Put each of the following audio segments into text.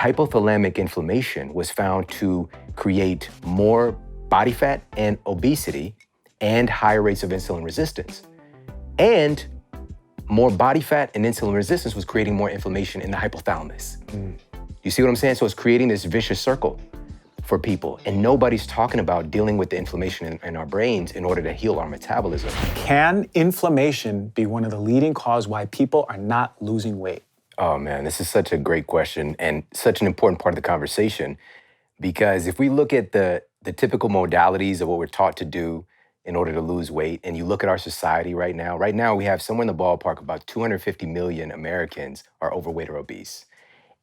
hypothalamic inflammation was found to create more body fat and obesity and higher rates of insulin resistance. And more body fat and insulin resistance was creating more inflammation in the hypothalamus. You see what I'm saying? So it's creating this vicious circle for people. And nobody's talking about dealing with the inflammation in our brains in order to heal our metabolism. Can inflammation be one of the leading causes why people are not losing weight? Oh man, this is such a great question and such an important part of the conversation, because if we look at the typical modalities of what we're taught to do in order to lose weight, and you look at our society right now we have somewhere in the ballpark about 250 million Americans are overweight or obese.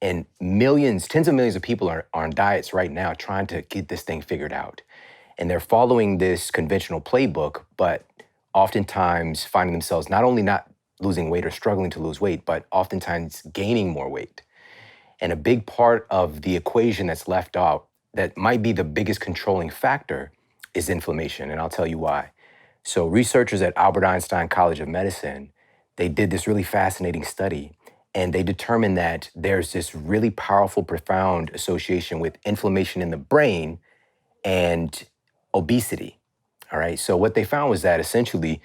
And millions, tens of millions of people are on diets right now trying to get this thing figured out. And they're following this conventional playbook, but oftentimes finding themselves not only not losing weight or struggling to lose weight, but oftentimes gaining more weight. And a big part of the equation that's left out that might be the biggest controlling factor is inflammation, and I'll tell you why. So researchers at Albert Einstein College of Medicine, they did this really fascinating study, and they determined that there's this really powerful, profound association with inflammation in the brain and obesity, all right? So what they found was that essentially,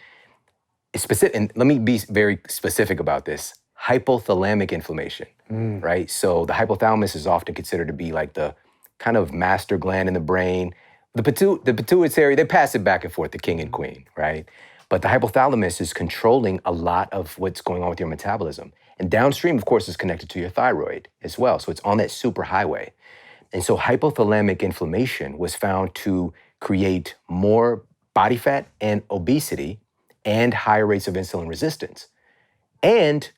and let me be very specific about this, hypothalamic inflammation, right? So the hypothalamus is often considered to be like the kind of master gland in the brain. The pituitary, they pass it back and forth, the king and queen, right? But the hypothalamus is controlling a lot of what's going on with your metabolism. And downstream, of course, is connected to your thyroid as well. So it's on that superhighway. And so hypothalamic inflammation was found to create more body fat and obesity and higher rates of insulin resistance. And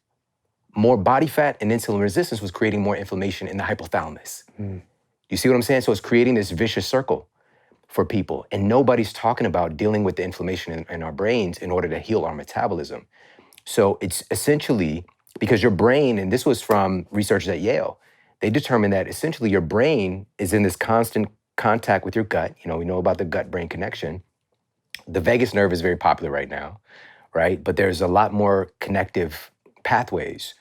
more body fat and insulin resistance was creating more inflammation in the hypothalamus. You see what I'm saying? So it's creating this vicious circle for people. And nobody's talking about dealing with the inflammation in our brains in order to heal our metabolism. So it's essentially because your brain, and this was from researchers at Yale, they determined that essentially your brain is in this constant contact with your gut. You know, we know about the gut-brain connection. The vagus nerve is very popular right now, right? But there's a lot more connective pathways.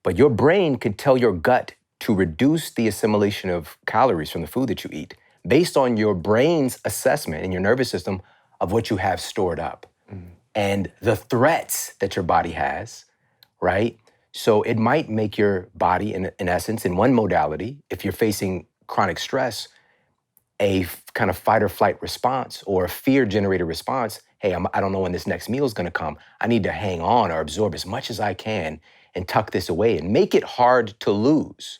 But your brain can tell your gut to reduce the assimilation of calories from the food that you eat based on your brain's assessment and your nervous system of what you have stored up and the threats that your body has, right? So it might make your body, in essence, in one modality, if you're facing chronic stress, a kind of fight or flight response or a fear-generated response. Hey, I don't know when this next meal is going to come. I need to hang on or absorb as much as I can and tuck this away and make it hard to lose,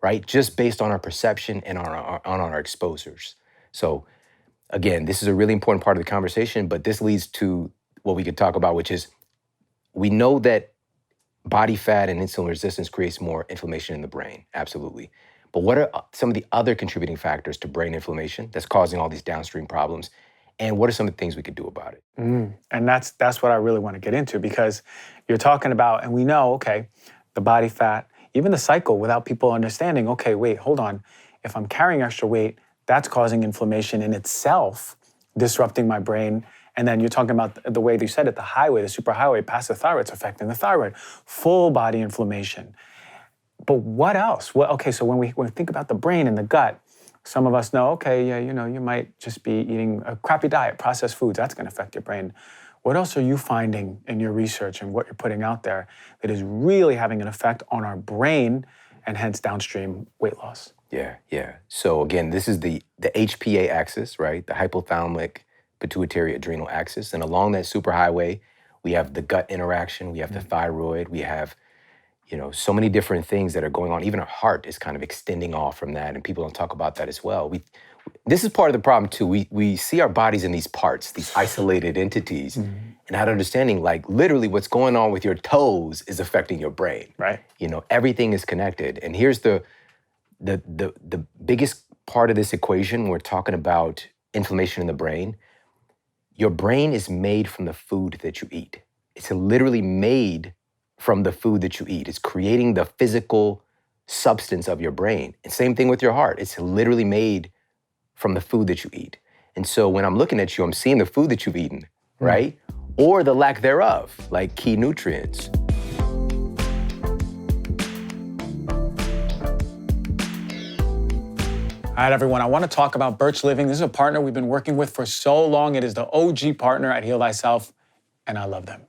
right? Just based on our perception and on our exposures. So again, this is a really important part of the conversation, but this leads to what we could talk about, which is we know that body fat and insulin resistance creates more inflammation in the brain, absolutely. But what are some of the other contributing factors to brain inflammation that's causing all these downstream problems? And what are some of the things we could do about it? And that's what I really want to get into, because you're talking about, and we know, okay, the body fat, even the cycle, without people understanding, okay, wait, hold on. If I'm carrying extra weight, that's causing inflammation in itself, disrupting my brain. And then you're talking about the way that you said it, the highway, the superhighway past the thyroid, it's affecting the thyroid, full body inflammation. But what else? Well, okay, so when we think about the brain and the gut, some of us know, okay, yeah, you know, you might just be eating a crappy diet, processed foods, that's gonna affect your brain. What else are you finding in your research and what you're putting out there that is really having an effect on our brain and hence downstream weight loss? Yeah. So again, this is the HPA axis, right? The hypothalamic pituitary adrenal axis. And along that superhighway, we have the gut interaction, we have the thyroid, we have, you know, so many different things that are going on. Even our heart is kind of extending off from that, and people don't talk about that as well. This is part of the problem too. We see our bodies in these parts, these isolated entities, and not understanding like literally what's going on with your toes is affecting your brain. Right. You know, everything is connected. And here's the biggest part of this equation when we're talking about inflammation in the brain. Your brain is made from the food that you eat. It's literally made from the food that you eat. It's creating the physical substance of your brain. And same thing with your heart. It's literally made from the food that you eat. And so when I'm looking at you, I'm seeing the food that you've eaten, right? Or the lack thereof, like key nutrients. All right, everyone, I want to talk about Birch Living. This is a partner we've been working with for so long. It is the OG partner at Heal Thyself, and I love them.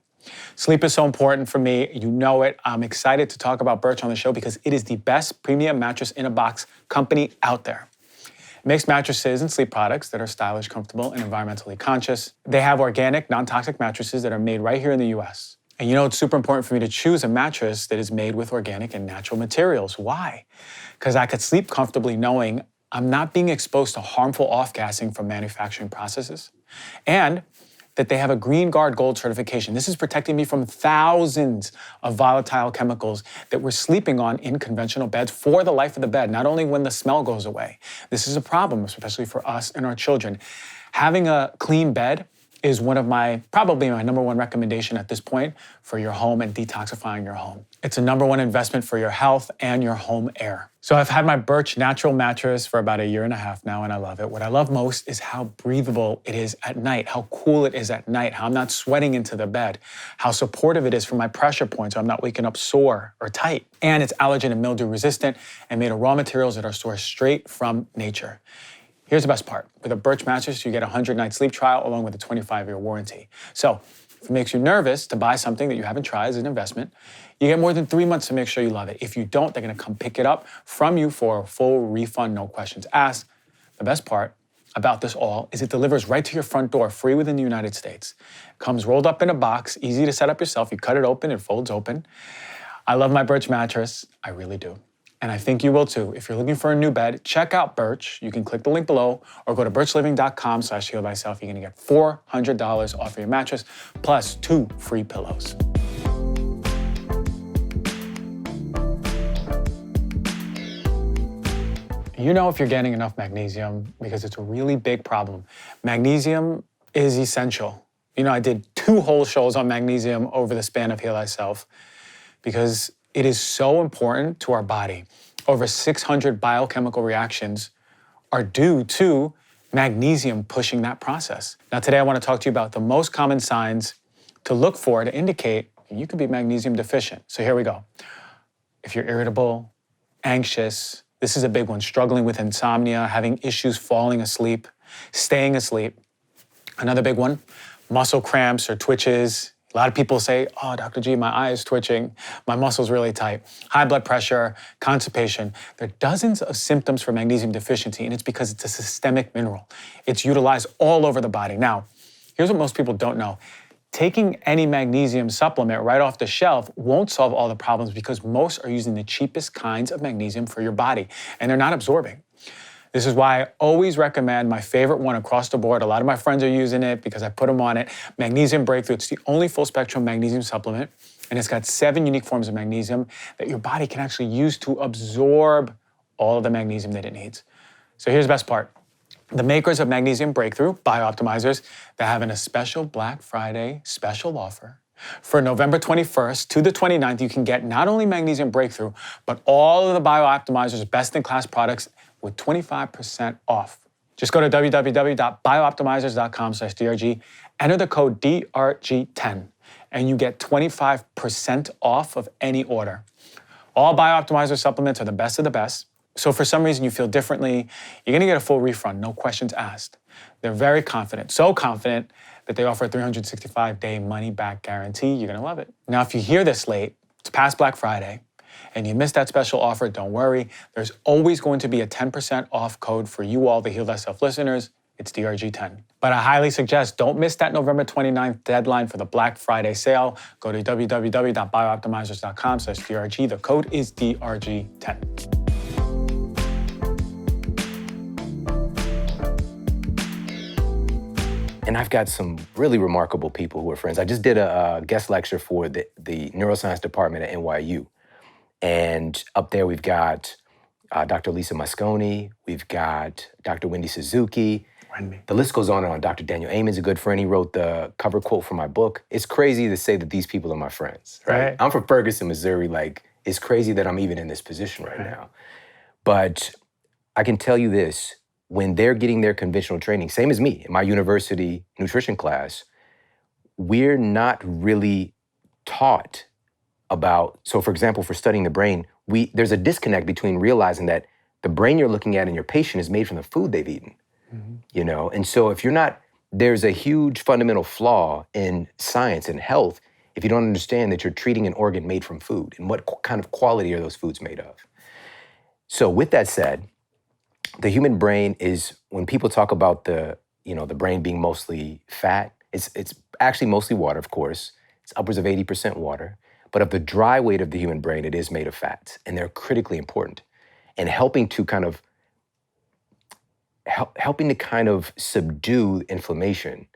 Sleep is so important for me. You know it. I'm excited to talk about Birch on the show because it is the best premium mattress in a box company out there. It makes mattresses and sleep products that are stylish, comfortable, and environmentally conscious. They have organic, non-toxic mattresses that are made right here in the US. And you know, it's super important for me to choose a mattress that is made with organic and natural materials. Why? Because I could sleep comfortably knowing I'm not being exposed to harmful off-gassing from manufacturing processes, and that they have a Green Guard Gold certification. This is protecting me from thousands of volatile chemicals that we're sleeping on in conventional beds for the life of the bed, not only when the smell goes away. This is a problem, especially for us and our children. Having a clean bed is probably my number one recommendation at this point for your home and detoxifying your home. It's a number one investment for your health and your home air. So I've had my Birch natural mattress for about 1.5 years now, and I love it. What I love most is how breathable it is at night, how cool it is at night, how I'm not sweating into the bed, how supportive it is for my pressure points so I'm not waking up sore or tight. And it's allergen and mildew resistant and made of raw materials that are sourced straight from nature. Here's the best part. With a Birch mattress, you get a 100-night sleep trial along with a 25-year warranty. So if it makes you nervous to buy something that you haven't tried as an investment, you get more than 3 months to make sure you love it. If you don't, they're gonna come pick it up from you for a full refund, no questions asked. The best part about this all is it delivers right to your front door, free within the United States. It comes rolled up in a box, easy to set up yourself. You cut it open, it folds open. I love my Birch mattress, I really do. And I think you will too. If you're looking for a new bed, check out Birch. You can click the link below or go to birchliving.com/healthyself. You're gonna get $400 off of your mattress plus 2 free pillows. You know if you're getting enough magnesium because it's a really big problem. Magnesium is essential. You know, I did 2 whole shows on magnesium over the span of Heal Thyself because it is so important to our body. Over 600 biochemical reactions are due to magnesium pushing that process. Now today I want to talk to you about the most common signs to look for to indicate you could be magnesium deficient. So here we go. If you're irritable, anxious, this is a big one, struggling with insomnia, having issues falling asleep, staying asleep. Another big one, muscle cramps or twitches. A lot of people say, oh, Dr. G, my eye is twitching, my muscle's really tight. High blood pressure, constipation. There are dozens of symptoms for magnesium deficiency, and it's because it's a systemic mineral. It's utilized all over the body. Now, here's what most people don't know. Taking any magnesium supplement right off the shelf won't solve all the problems because most are using the cheapest kinds of magnesium for your body, and they're not absorbing. This is why I always recommend my favorite one across the board. A lot of my friends are using it because I put them on it. Magnesium Breakthrough. It's the only full spectrum magnesium supplement, and it's got 7 unique forms of magnesium that your body can actually use to absorb all of the magnesium that it needs. So here's the best part. The makers of Magnesium Breakthrough, Biooptimizers, they're having a special Black Friday special offer. For November 21st to the 29th, you can get not only Magnesium Breakthrough, but all of the Biooptimizers' best-in-class products with 25% off. Just go to www.biooptimizers.com/DRG, enter the code DRG10, and you get 25% off of any order. All Biooptimizer supplements are the best of the best. So if for some reason you feel differently, you're gonna get a full refund, no questions asked. They're very confident, so confident that they offer a 365-day money-back guarantee. You're gonna love it. Now, if you hear this late, it's past Black Friday, and you missed that special offer, don't worry. There's always going to be a 10% off code for you all, the Heal Thyself listeners. It's DRG10. But I highly suggest don't miss that November 29th deadline for the Black Friday sale. Go to www.biooptimizers.com/DRG. The code is DRG10. And I've got some really remarkable people who are friends. I just did a guest lecture for the neuroscience department at NYU. And up there we've got Dr. Lisa Mosconi, we've got Dr. Wendy Suzuki. The list goes on and on. Dr. Daniel Amen's a good friend. He wrote the cover quote for my book. It's crazy to say that these people are my friends, right? I'm from Ferguson, Missouri. Like, it's crazy that I'm even in this position right now. But I can tell you this, when they're getting their conventional training, same as me, in my university nutrition class, we're not really taught about, so for example, for studying the brain, there's a disconnect between realizing that the brain you're looking at in your patient is made from the food they've eaten, And so if you're not, there's a huge fundamental flaw in science and health if you don't understand that you're treating an organ made from food and what kind of quality are those foods made of. So with that said, the human brain is, when people talk about the brain being mostly fat, it's actually mostly water, of course. It's upwards of 80% water. But of the dry weight of the human brain, it is made of fats, and they're critically important and helping to kind of subdue inflammation.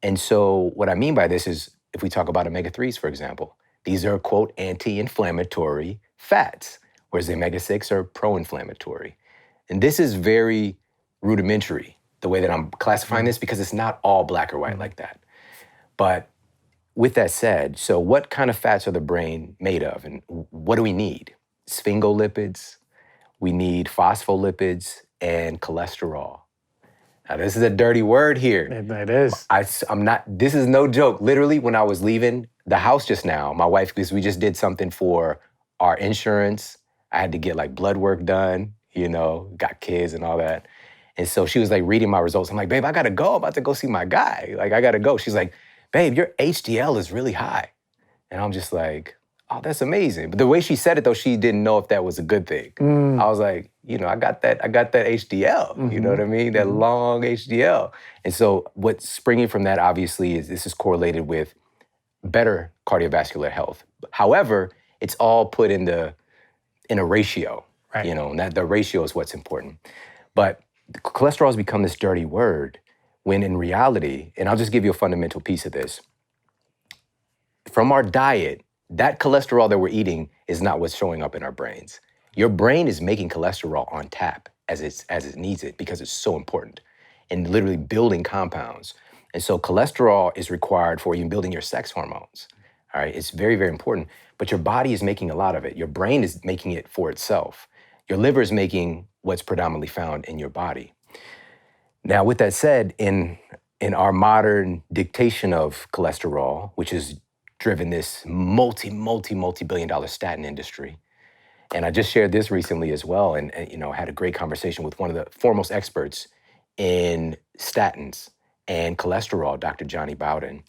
And so what I mean by this is, if we talk about omega-3s, for example, these are, quote, anti-inflammatory fats, whereas the omega-6 are pro-inflammatory. And this is very rudimentary, the way that I'm classifying this, because it's not all black or white like that. But with that said, so what kind of fats are the brain made of, and what do we need? Sphingolipids, we need phospholipids, and cholesterol. Now, this is a dirty word here. It is. I'm not, this is no joke. Literally, when I was leaving the house just now, my wife, because we just did something for our insurance, I had to get like blood work done, got kids and all that. And so she was like reading my results. I'm like, babe, I gotta go. I'm about to go see my guy. Like, I gotta go. She's like, babe, your HDL is really high. And I'm just like, oh, that's amazing. But the way she said it though, she didn't know if that was a good thing. I was like, I got that HDL, you know what I mean? That long HDL. And so what's springing from that obviously is this is correlated with better cardiovascular health. However, it's all put in a ratio, right. And that the ratio is what's important. But cholesterol has become this dirty word when in reality, and I'll just give you a fundamental piece of this. From our diet, that cholesterol that we're eating is not what's showing up in our brains. Your brain is making cholesterol on tap as it needs it because it's so important and literally building compounds. And so cholesterol is required for even building your sex hormones. All right, it's very, very important. But your body is making a lot of it. Your brain is making it for itself. Your liver is making what's predominantly found in your body. Now, with that said, in our modern dictation of cholesterol, which has driven this multi-billion-dollar statin industry, and I just shared this recently as well, and had a great conversation with one of the foremost experts in statins and cholesterol, Dr. Johnny Bowden.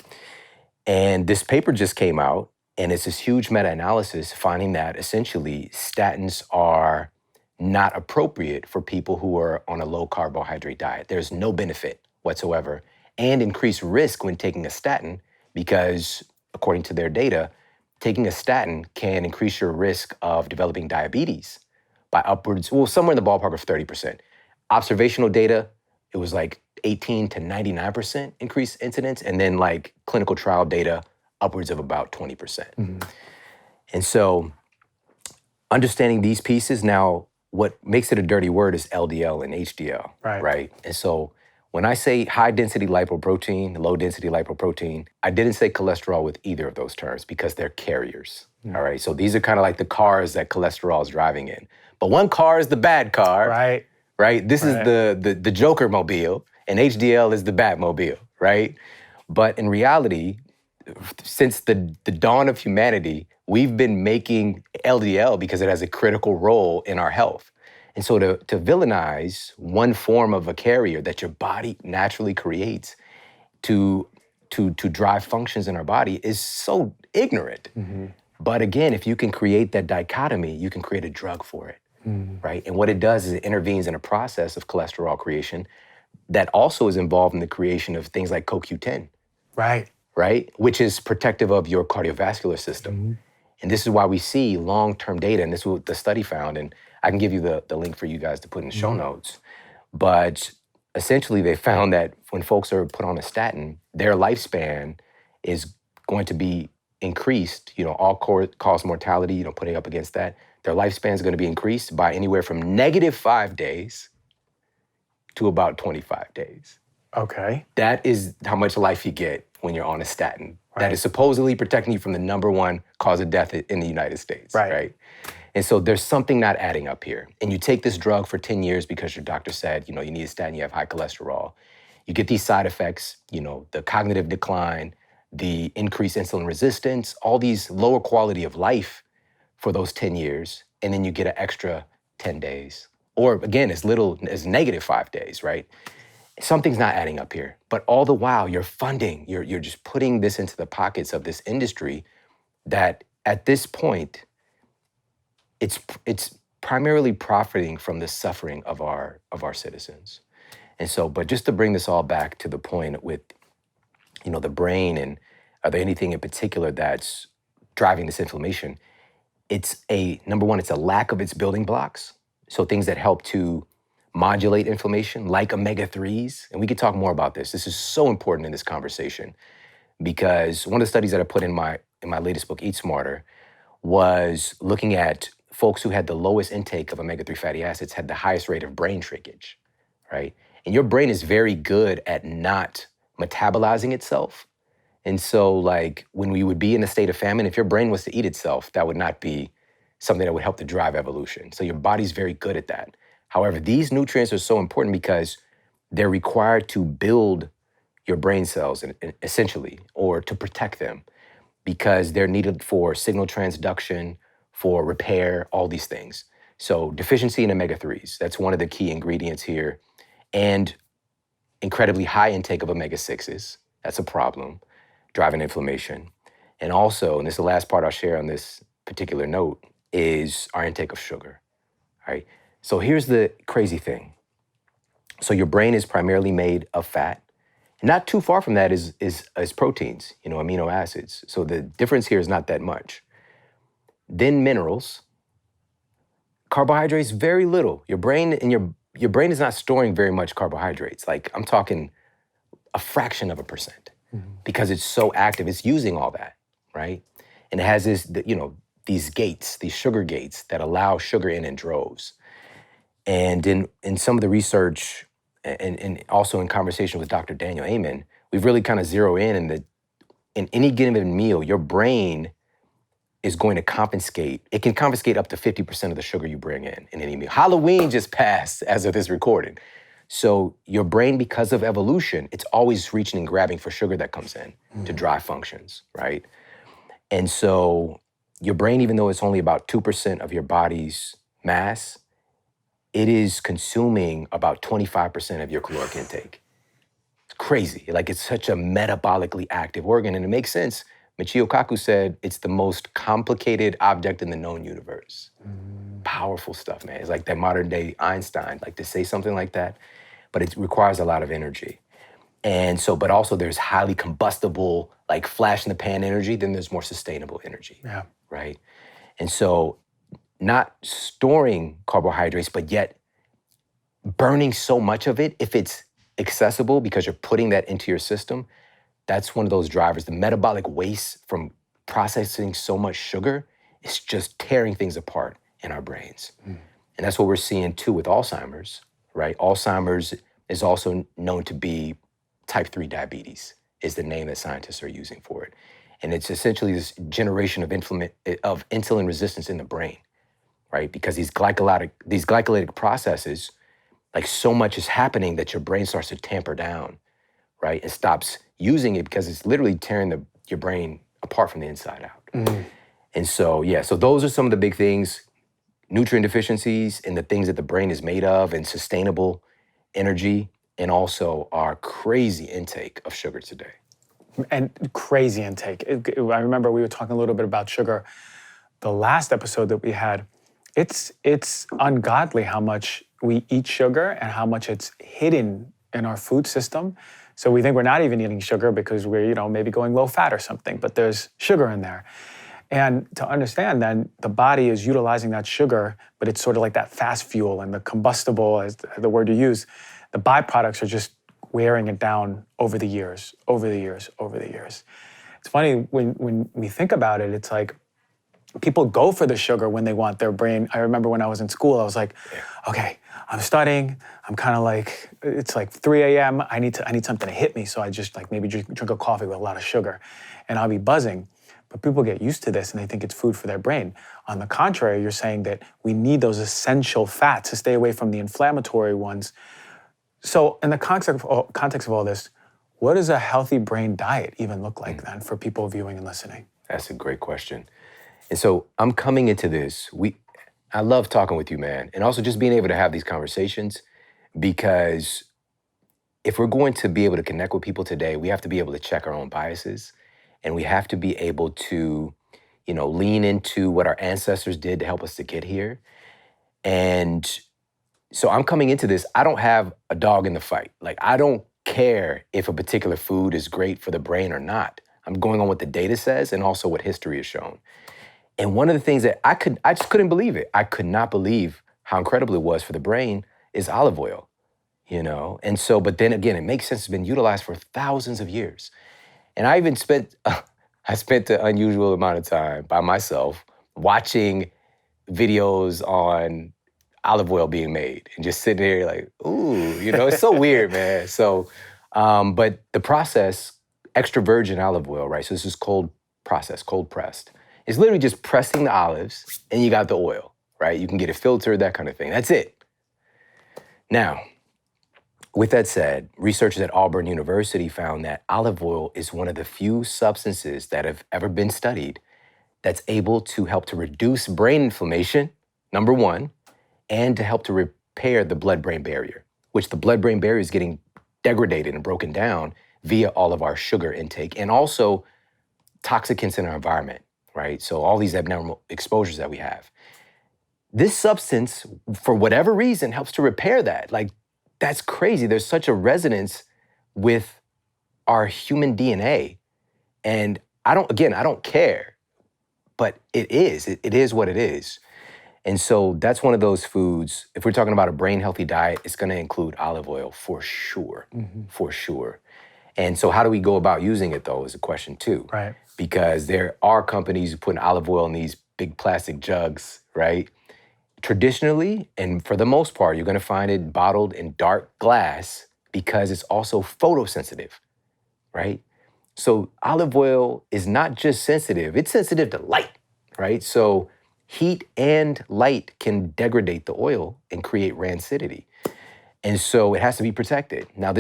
And this paper just came out, and it's this huge meta-analysis finding that essentially statins are not appropriate for people who are on a low carbohydrate diet. There's no benefit whatsoever, and increased risk when taking a statin because, according to their data, taking a statin can increase your risk of developing diabetes by upwards, somewhere in the ballpark of 30%. Observational data, it was like 18 to 99% increased incidence, and then like clinical trial data, upwards of about 20%. And so understanding these pieces, now what makes it a dirty word is LDL and HDL, right? And so when I say high density lipoprotein, low density lipoprotein, I didn't say cholesterol with either of those terms because they're carriers, all right? So these are kind of like the cars that cholesterol is driving in. But one car is the bad car, right? This is the Joker mobile, and HDL is the Batmobile, right? But in reality, since the dawn of humanity, we've been making LDL because it has a critical role in our health. And so to villainize one form of a carrier that your body naturally creates to drive functions in our body is so ignorant. But again, if you can create that dichotomy, you can create a drug for it, right? And what it does is it intervenes in a process of cholesterol creation that also is involved in the creation of things like CoQ10. Right? Which is protective of your cardiovascular system. And this is why we see long-term data, and this is what the study found, and I can give you the link for you guys to put in the show notes. But essentially, they found that when folks are put on a statin, their lifespan is going to be increased, all-cause mortality, putting up against that. Their lifespan is going to be increased by anywhere from -5 days to about 25 days. Okay. That is how much life you get when you're on a statin. That is supposedly protecting you from the #1 cause of death in the United States, right? And so there's something not adding up here. And you take this drug for 10 years because your doctor said, you need a statin, you have high cholesterol. You get these side effects, the cognitive decline, the increased insulin resistance, all these lower quality of life for those 10 years. And then you get an extra 10 days or again, as little as -5 days, right? Something's not adding up here. But all the while, you're just putting this into the pockets of this industry that at this point, it's primarily profiting from the suffering of our citizens. And so, but just to bring this all back to the point with, the brain, and are there anything in particular that's driving this inflammation? It's number one, it's a lack of its building blocks. So things that help to modulate inflammation, like omega-3s. And we could talk more about this. This is so important in this conversation because one of the studies that I put in my latest book, Eat Smarter, was looking at folks who had the lowest intake of omega-3 fatty acids had the highest rate of brain shrinkage, right? And your brain is very good at not metabolizing itself. And so, like, when we would be in a state of famine, if your brain was to eat itself, that would not be something that would help to drive evolution. So your body's very good at that. However, these nutrients are so important because they're required to build your brain cells, essentially, or to protect them, because they're needed for signal transduction, for repair, all these things. So deficiency in omega-3s, that's one of the key ingredients here. And incredibly high intake of omega-6s, that's a problem, driving inflammation. And also, and this is the last part I'll share on this particular note, is our intake of sugar, right? So here's the crazy thing. So your brain is primarily made of fat. Not too far from that is proteins, amino acids. So the difference here is not that much. Then minerals, carbohydrates, very little. Your brain is not storing very much carbohydrates. Like, I'm talking a fraction of a percent, because it's so active. It's using all that, right? And it has these gates, these sugar gates that allow sugar in droves. And in some of the research, and also in conversation with Dr. Daniel Amen, we've really kind of zeroed in any given meal, your brain is going to confiscate. It can confiscate up to 50% of the sugar you bring in any meal. Halloween just passed as of this recording. So your brain, because of evolution, it's always reaching and grabbing for sugar that comes in to drive functions, right? And so your brain, even though it's only about 2% of your body's mass, it is consuming about 25% of your caloric intake. It's crazy. Like, it's such a metabolically active organ, and it makes sense. Michio Kaku said it's the most complicated object in the known universe. Powerful stuff, man. It's like that modern day Einstein, like, to say something like that, but it requires a lot of energy. And so, but also there's highly combustible, like flash in the pan energy, then there's more sustainable energy, right? And so not storing carbohydrates, but yet burning so much of it, if it's accessible because you're putting that into your system, that's one of those drivers. The metabolic waste from processing so much sugar is just tearing things apart in our brains. And that's what we're seeing too with Alzheimer's, right? Alzheimer's is also known to be type 3 diabetes, is the name that scientists are using for it. And it's essentially this generation of insulin resistance in the brain, right? Because these glycolytic processes, like, so much is happening that your brain starts to tamper down, right? And stops using it because it's literally tearing your brain apart from the inside out. And so, so those are some of the big things: nutrient deficiencies and the things that the brain is made of, and sustainable energy, and also our crazy intake of sugar today. And crazy intake. I remember we were talking a little bit about sugar the last episode that we had. It's ungodly how much we eat sugar and how much it's hidden in our food system. So we think we're not even eating sugar because we're, maybe going low fat or something, but there's sugar in there. And to understand then, the body is utilizing that sugar, but it's sort of like that fast fuel, and the combustible, as the word you use, the byproducts are just wearing it down over the years. It's funny, when we think about it, it's like people go for the sugar when they want their brain. I remember when I was in school, I was like, okay, I'm studying. I'm kind of like, it's like 3 a.m. I need something to hit me. So I just like maybe drink a coffee with a lot of sugar, and I'll be buzzing. But people get used to this and they think it's food for their brain. On the contrary, you're saying that we need those essential fats to stay away from the inflammatory ones. So in the context of all this, what does a healthy brain diet even look like then for people viewing and listening? That's a great question. And so I'm coming into this. I love talking with you, man. And also just being able to have these conversations, because if we're going to be able to connect with people today, we have to be able to check our own biases, and we have to be able to, lean into what our ancestors did to help us to get here. And so I'm coming into this, I don't have a dog in the fight. Like, I don't care if a particular food is great for the brain or not. I'm going on what the data says and also what history has shown. And one of the things that I just couldn't believe it. I could not believe how incredible it was for the brain is olive oil, And so, but then again, it makes sense. It's been utilized for thousands of years. And I even spent, I spent an unusual amount of time by myself watching videos on olive oil being made and just sitting there like, ooh, it's so weird, man. So, but the process, extra virgin olive oil, right? So this is cold pressed. It's literally just pressing the olives and you got the oil, right? You can get it filtered, that kind of thing. That's it. Now, with that said, researchers at Auburn University found that olive oil is one of the few substances that have ever been studied that's able to help to reduce brain inflammation, number one, and to help to repair the blood-brain barrier, which the blood-brain barrier is getting degraded and broken down via all of our sugar intake and also toxicants in our environment, right? So all these abnormal exposures that we have. This substance, for whatever reason, helps to repair that. Like, that's crazy. There's such a resonance with our human DNA. And I don't care, but it is what it is. And so that's one of those foods, if we're talking about a brain healthy diet, it's gonna include olive oil for sure, for sure. And so how do we go about using it though is a question too. Right. Because there are companies who put olive oil in these big plastic jugs, right? Traditionally, and for the most part, you're gonna find it bottled in dark glass because it's also photosensitive, right? So olive oil is not just sensitive, it's sensitive to light, right? So heat and light can degrade the oil and create rancidity. And so it has to be protected. Now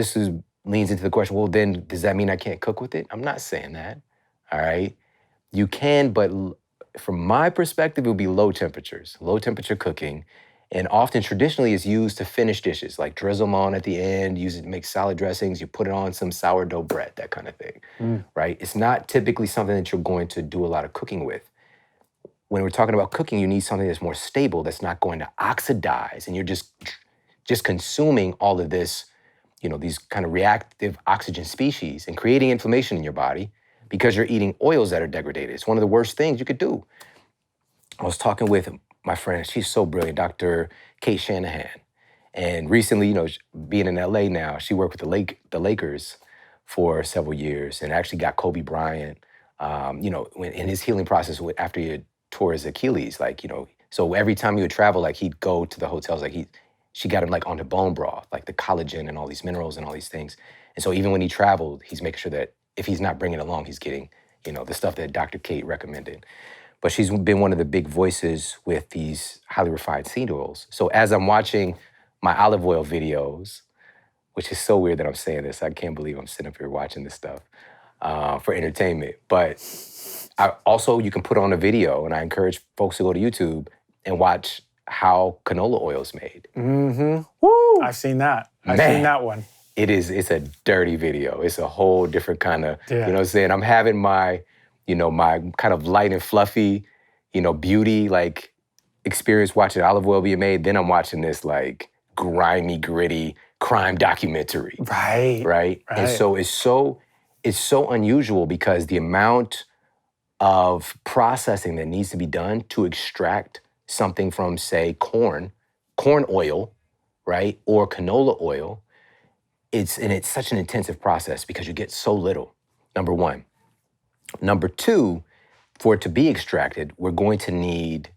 leans into the question, well, then does that mean I can't cook with it? I'm not saying that, all right? You can, but from my perspective, it would be low temperature cooking. And often traditionally is used to finish dishes, like drizzle them on at the end, use it to make salad dressings, you put it on some sourdough bread, that kind of thing, right? It's not typically something that you're going to do a lot of cooking with. When we're talking about cooking, you need something that's more stable, that's not going to oxidize, and you're just consuming all of this, these kind of reactive oxygen species and creating inflammation in your body because you're eating oils that are degraded. It's one of the worst things you could do. I was talking with my friend, she's so brilliant, Dr. Kate Shanahan. And recently, being in LA now, she worked with the Lakers for several years and actually got Kobe Bryant, in his healing process after he tore his Achilles, so every time he would travel, he'd go to the hotels, she got him onto bone broth, the collagen and all these minerals and all these things. And so even when he traveled, he's making sure that if he's not bringing it along, he's getting, the stuff that Dr. Kate recommended. But she's been one of the big voices with these highly refined seed oils. So as I'm watching my olive oil videos, which is so weird that I'm saying this, I can't believe I'm sitting up here watching this stuff for entertainment. But you can put on a video, and I encourage folks to go to YouTube and watch how canola oil is made. Mm-hmm. Woo! I've seen that. Man, I've seen that one. It's a dirty video. It's a whole different kind of, Yeah. you know what I'm saying? I'm having my, my kind of light and fluffy, beauty, experience watching olive oil being made. Then I'm watching this, grimy, gritty crime documentary. Right? And so it's so unusual because the amount of processing that needs to be done to extract something from, say, corn oil, right, or canola oil, it's such an intensive process because you get so little, number one. Number two, for it to be extracted, we're going to need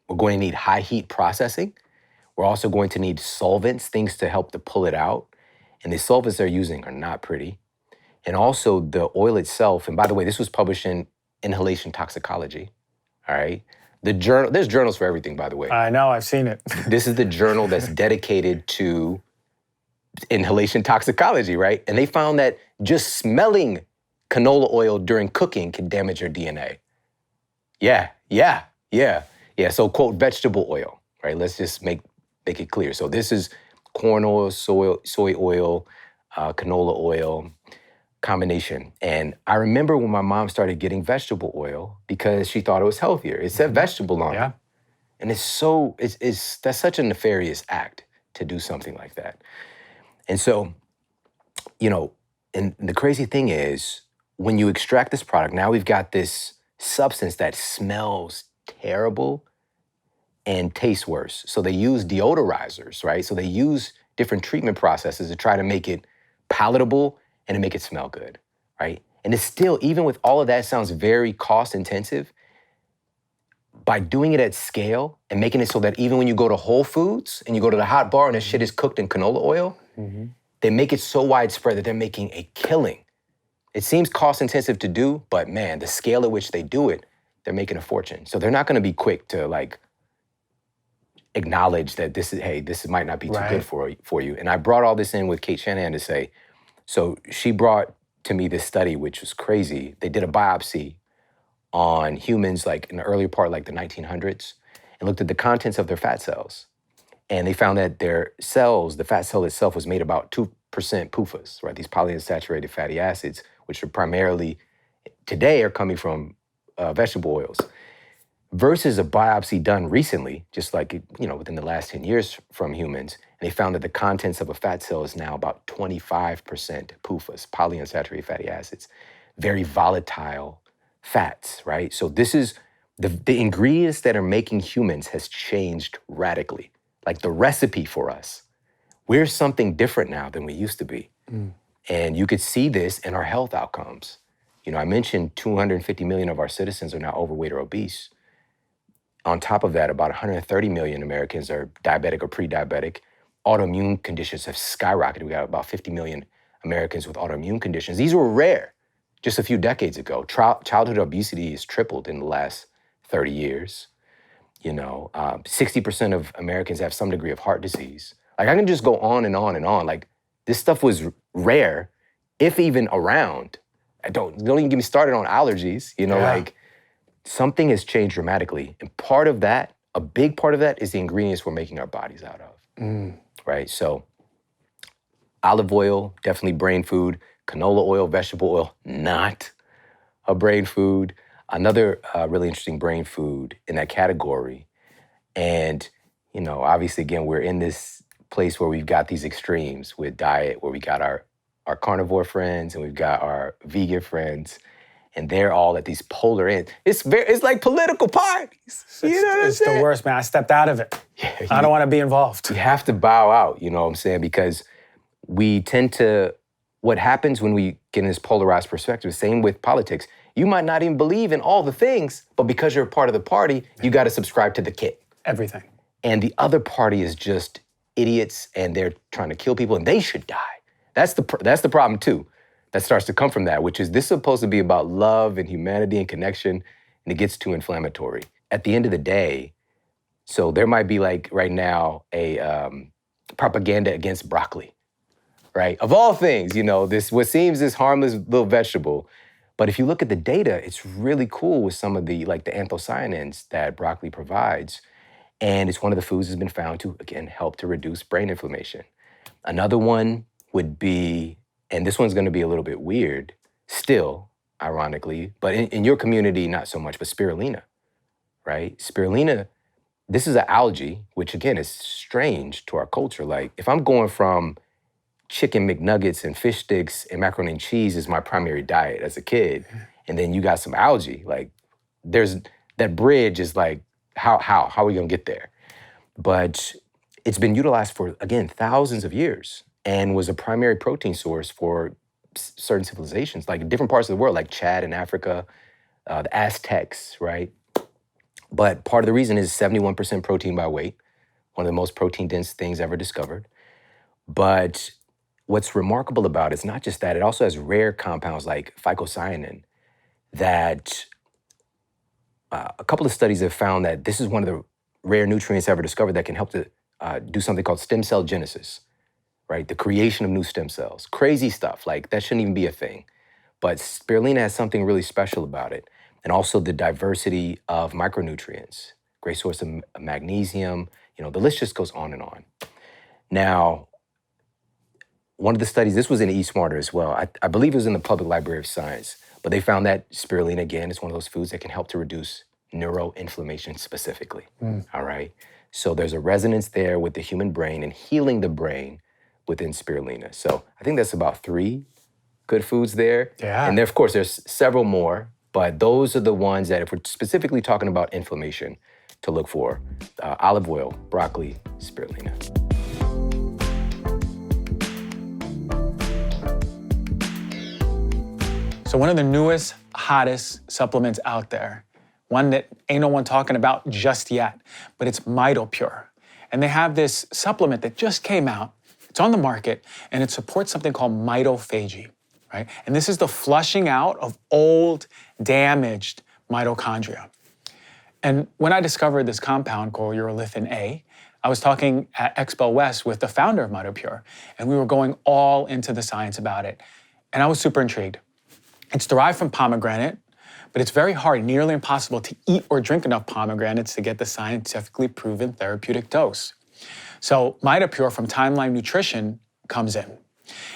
high heat processing. We're also going to need solvents, things to help to pull it out. And the solvents they're using are not pretty. And also the oil itself, and by the way, this was published in Inhalation Toxicology, all right? There's journals for everything, by the way. I know, I've seen it. This is the journal that's dedicated to inhalation toxicology, right? And they found that just smelling canola oil during cooking can damage your DNA. Yeah. So quote, vegetable oil, right? Let's just make it clear. So this is corn oil, soy oil, canola oil combination. And I remember when my mom started getting vegetable oil because she thought it was healthier. It said vegetable on it. And that's such a nefarious act to do something like that. And so, and the crazy thing is, when you extract this product, now we've got this substance that smells terrible and tastes worse. So they use deodorizers, right? So they use different treatment processes to try to make it palatable and to make it smell good, right? And it's still, even with all of that, sounds very cost intensive. By doing it at scale and making it so that even when you go to Whole Foods and you go to the hot bar and the shit is cooked in canola oil, they make it so widespread that they're making a killing. It seems cost intensive to do, but man, the scale at which they do it, they're making a fortune. So they're not gonna be quick to like acknowledge that this might not be too good for you. And I brought all this in with Kate Shanahan to say, so she brought to me this study, which was crazy. They did a biopsy on humans like in the earlier part, like the 1900s, and looked at the contents of their fat cells. And they found that their cells, the fat cell itself was made about 2% PUFAs, right? These polyunsaturated fatty acids, which are primarily, today are coming from vegetable oils. Versus a biopsy done recently, just like, within the last 10 years from humans, and they found that the contents of a fat cell is now about 25% PUFAs, polyunsaturated fatty acids, very volatile fats, right? So this is, the ingredients that are making humans has changed radically. Like the recipe for us, we're something different now than we used to be. And you could see this in our health outcomes. I mentioned 250 million of our citizens are now overweight or obese. On top of that, about 130 million Americans are diabetic or pre-diabetic. Autoimmune conditions have skyrocketed. We got about 50 million Americans with autoimmune conditions. These were rare just a few decades ago. Childhood obesity has tripled in the last 30 years. 60% of Americans have some degree of heart disease. Like I can just go on and on and on. Like this stuff was rare, if even around. Don't even get me started on allergies, like something has changed dramatically. And part of that, a big part of that is the ingredients we're making our bodies out of, right? So olive oil, definitely brain food. Canola oil, vegetable oil, not a brain food. Another really interesting brain food in that category. And, obviously, again, we're in this place where we've got these extremes with diet, where we got our carnivore friends and we've got our vegan friends. And they're all at these polar ends. It's like political parties. It's the worst, man. I stepped out of it. Yeah, I don't want to be involved. You have to bow out, you know what I'm saying? Because we tend to, what happens when we get in this polarized perspective, same with politics, you might not even believe in all the things, but because you're a part of the party, you got to subscribe to the kit. Everything. And the other party is just idiots and they're trying to kill people and they should die. That's the problem too. That starts to come from that, which is this is supposed to be about love and humanity and connection, and it gets too inflammatory. At the end of the day, so there might be like right now a propaganda against broccoli, right? Of all things, this what seems this harmless little vegetable, but if you look at the data, it's really cool with some of the anthocyanins that broccoli provides, and it's one of the foods that's been found to, again, help to reduce brain inflammation. Another one would be, and this one's gonna be a little bit weird, still, ironically, but in your community, not so much, but spirulina, right? Spirulina, this is an algae, which again is strange to our culture. Like if I'm going from chicken McNuggets and fish sticks and macaroni and cheese is my primary diet as a kid, and then you got some algae, like there's, that bridge is like, how are we gonna get there? But it's been utilized for, again, thousands of years, and was a primary protein source for certain civilizations, like in different parts of the world, like Chad in Africa, the Aztecs, right? But part of the reason is 71% protein by weight, one of the most protein-dense things ever discovered. But what's remarkable about it is not just that, it also has rare compounds like phycocyanin that a couple of studies have found that this is one of the rare nutrients ever discovered that can help to do something called stem cell genesis, right? The creation of new stem cells. Crazy stuff, like that shouldn't even be a thing. But spirulina has something really special about it. And also the diversity of micronutrients. Great source of magnesium, The list just goes on and on. Now, one of the studies, this was in eSmarter as well. I believe it was in the Public Library of Science, but they found that spirulina, again, is one of those foods that can help to reduce neuroinflammation specifically, all right? So there's a resonance there with the human brain and healing the brain within spirulina. So I think that's about 3 good foods there. Yeah. And there, of course, there's several more, but those are the ones that if we're specifically talking about inflammation to look for, olive oil, broccoli, spirulina. So one of the newest, hottest supplements out there, one that ain't no one talking about just yet, but it's MitoPure. And they have this supplement that just came out. It's on the market, and it supports something called mitophagy, right? And this is the flushing out of old, damaged mitochondria. And when I discovered this compound called urolithin A, I was talking at Expo West with the founder of MitoPure, and we were going all into the science about it. And I was super intrigued. It's derived from pomegranate, but it's very hard, nearly impossible to eat or drink enough pomegranates to get the scientifically proven therapeutic dose. So MitoPure from Timeline Nutrition comes in.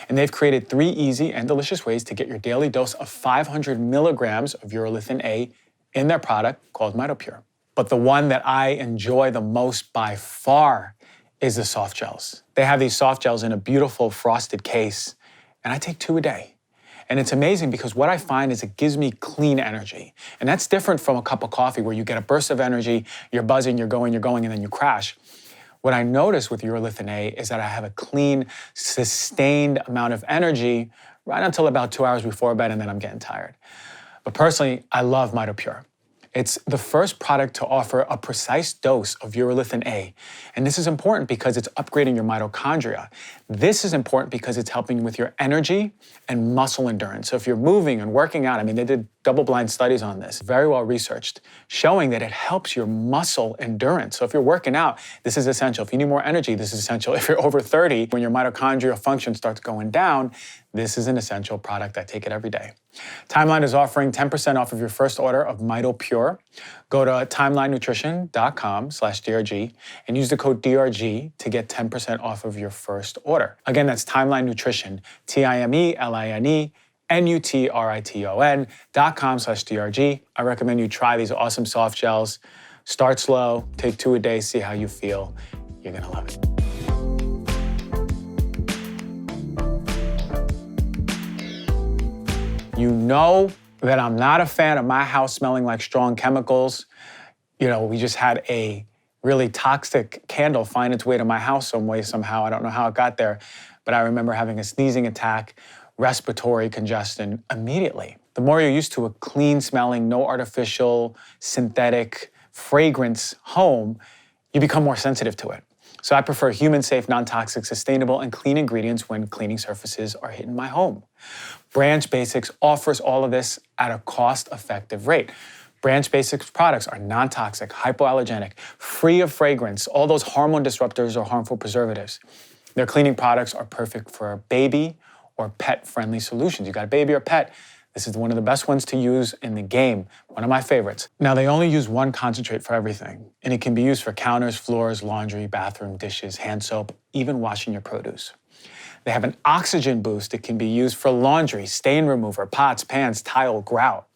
And they've created 3 easy and delicious ways to get your daily dose of 500 milligrams of urolithin A in their product called MitoPure. But the one that I enjoy the most by far is the soft gels. They have these soft gels in a beautiful frosted case, and I take 2 a day. And it's amazing because what I find is it gives me clean energy. And that's different from a cup of coffee where you get a burst of energy, you're buzzing, you're going, and then you crash. What I notice with urolithin A is that I have a clean, sustained amount of energy right until about 2 hours before bed, and then I'm getting tired. But personally, I love MitoPure. It's the first product to offer a precise dose of urolithin A. And this is important because it's upgrading your mitochondria. This is important because it's helping with your energy and muscle endurance. So if you're moving and working out, they did double-blind studies on this, very well researched, showing that it helps your muscle endurance. So if you're working out, this is essential. If you need more energy, this is essential. If you're over 30, when your mitochondrial function starts going down, this is an essential product. I take it every day. Timeline is offering 10% off of your first order of MitoPure. Go to timelinenutrition.com/DRG and use the code DRG to get 10% off of your first order. Again, that's Timeline Nutrition, TIMELINENUTRITION.com/DRG. I recommend you try these awesome soft gels. Start slow, take 2 a day, see how you feel. You're gonna love it. You know that I'm not a fan of my house smelling like strong chemicals. We just had a really toxic candle find its way to my house some way, somehow. I don't know how it got there, but I remember having a sneezing attack, respiratory congestion immediately. The more you're used to a clean smelling, no artificial, synthetic fragrance home, you become more sensitive to it. So I prefer human-safe, non-toxic, sustainable, and clean ingredients when cleaning surfaces are hitting my home. Branch Basics offers all of this at a cost-effective rate. Branch Basics products are non-toxic, hypoallergenic, free of fragrance, all those hormone disruptors or harmful preservatives. Their cleaning products are perfect for baby or pet-friendly solutions. You got a baby or pet, this is one of the best ones to use in the game, one of my favorites. Now, they only use one concentrate for everything, and it can be used for counters, floors, laundry, bathroom, dishes, hand soap, even washing your produce. They have an oxygen boost that can be used for laundry, stain remover, pots, pans, tile, grout.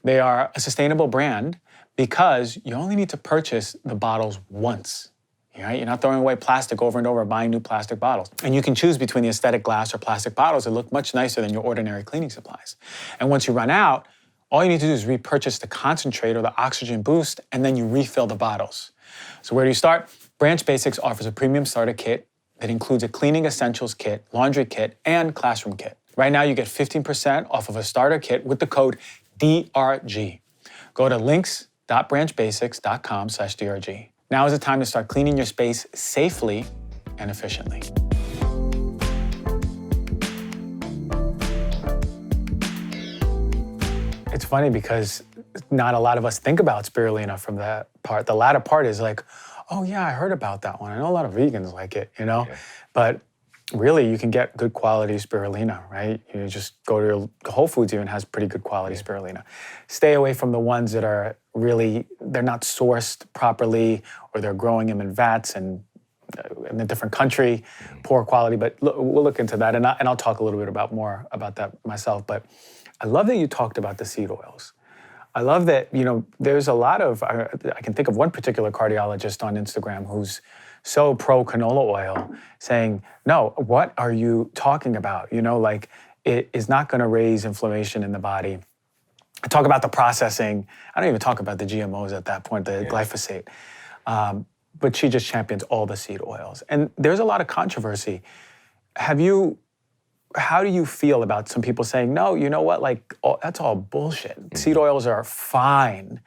They are a sustainable brand because you only need to purchase the bottles once. Right? You're not throwing away plastic over and over, buying new plastic bottles. And you can choose between the aesthetic glass or plastic bottles that look much nicer than your ordinary cleaning supplies. And once you run out, all you need to do is repurchase the concentrate or the oxygen boost, and then you refill the bottles. So where do you start? Branch Basics offers a premium starter kit that includes a cleaning essentials kit, laundry kit, and classroom kit. Right now, you get 15% off of a starter kit with the code DRG. Go to links.branchbasics.com/DRG. Now is the time to start cleaning your space safely and efficiently. It's funny because not a lot of us think about spirulina from that part. The latter part is like, oh yeah, I heard about that one. I know a lot of vegans like it, Yeah. But really, you can get good quality spirulina, right? You just go to Whole Foods, even has pretty good quality spirulina. Stay away from the ones that are really, they're not sourced properly, or they're growing them in vats and in a different country, poor quality. But we'll look into that, and I'll talk a little bit more about that myself. But I love that you talked about the seed oils. I love that, there's a lot of, I can think of one particular cardiologist on Instagram who's so pro canola oil, saying, no, what are you talking about? Like, it is not going to raise inflammation in the body. I talk about the processing. I don't even talk about the GMOs at that point, the glyphosate. But she just champions all the seed oils. And there's a lot of controversy. How do you feel about some people saying, no, you know what, like, that's all bullshit. Seed oils are fine,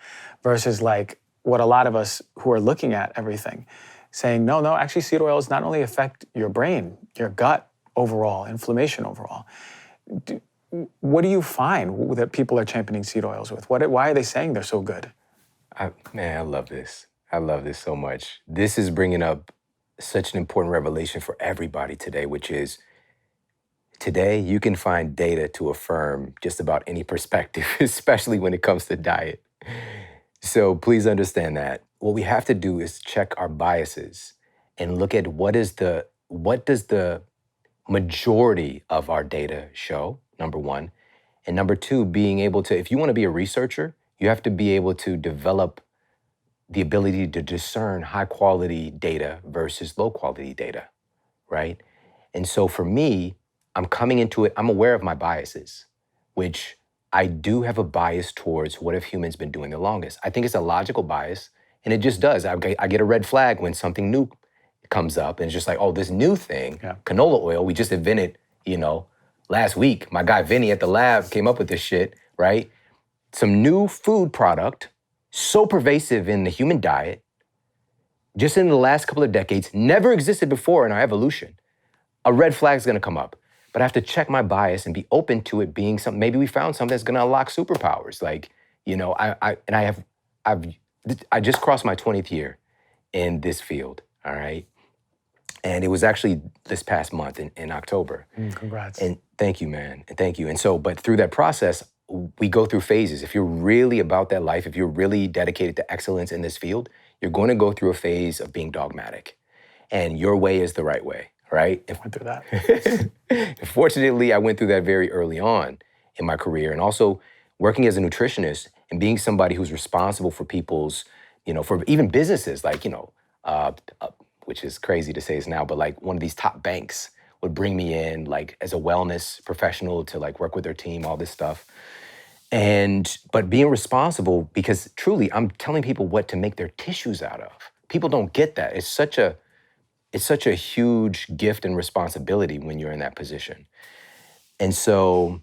versus like what a lot of us who are looking at everything saying, no, actually seed oils not only affect your brain, your gut overall, inflammation overall. What do you find that people are championing seed oils with? Why are they saying they're so good? Man, I love this. I love this so much. This is bringing up such an important revelation for everybody today, which is, today, you can find data to affirm just about any perspective, especially when it comes to diet. So please understand that. What we have to do is check our biases and look at what does the majority of our data show, number one. And number two, being able to, if you want to be a researcher, you have to be able to develop the ability to discern high quality data versus low quality data, right? And so for me, I'm coming into it, I'm aware of my biases, which I do have a bias towards what have humans been doing the longest. I think it's a logical bias, and it just does. I get a red flag when something new comes up, and it's just like, oh, this new thing, canola oil, we just invented, last week. My guy Vinny at the lab came up with this shit, right? Some new food product, so pervasive in the human diet, just in the last couple of decades, never existed before in our evolution. A red flag is gonna come up. But I have to check my bias and be open to it being something. Maybe we found something that's going to unlock superpowers. Like, I just crossed my 20th year in this field. All right, and it was actually this past month in October. Congrats. And thank you, man. And thank you. And so, but through that process, we go through phases. If you're really about that life, if you're really dedicated to excellence in this field, you're going to go through a phase of being dogmatic, and your way is the right way. Right? I went through that. Fortunately, I went through that very early on in my career, and also working as a nutritionist and being somebody who's responsible for people's, for even businesses, like, which is crazy to say this now, but like one of these top banks would bring me in like as a wellness professional to like work with their team, all this stuff. But being responsible, because truly I'm telling people what to make their tissues out of. People don't get that. It's such a huge gift and responsibility when you're in that position. And so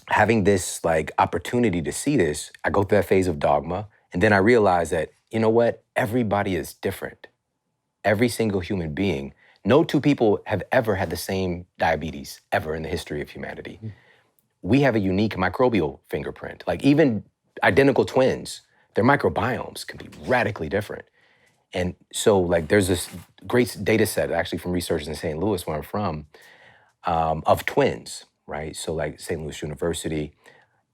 having this like opportunity to see this, I go through that phase of dogma, and then I realize that, you know what? Everybody is different. Every single human being. No two people have ever had the same diabetes ever in the history of humanity. We have a unique microbial fingerprint. Like even identical twins, their microbiomes can be radically different. And so like there's this great data set actually from researchers in St. Louis, where I'm from, of twins, right? So like St. Louis University,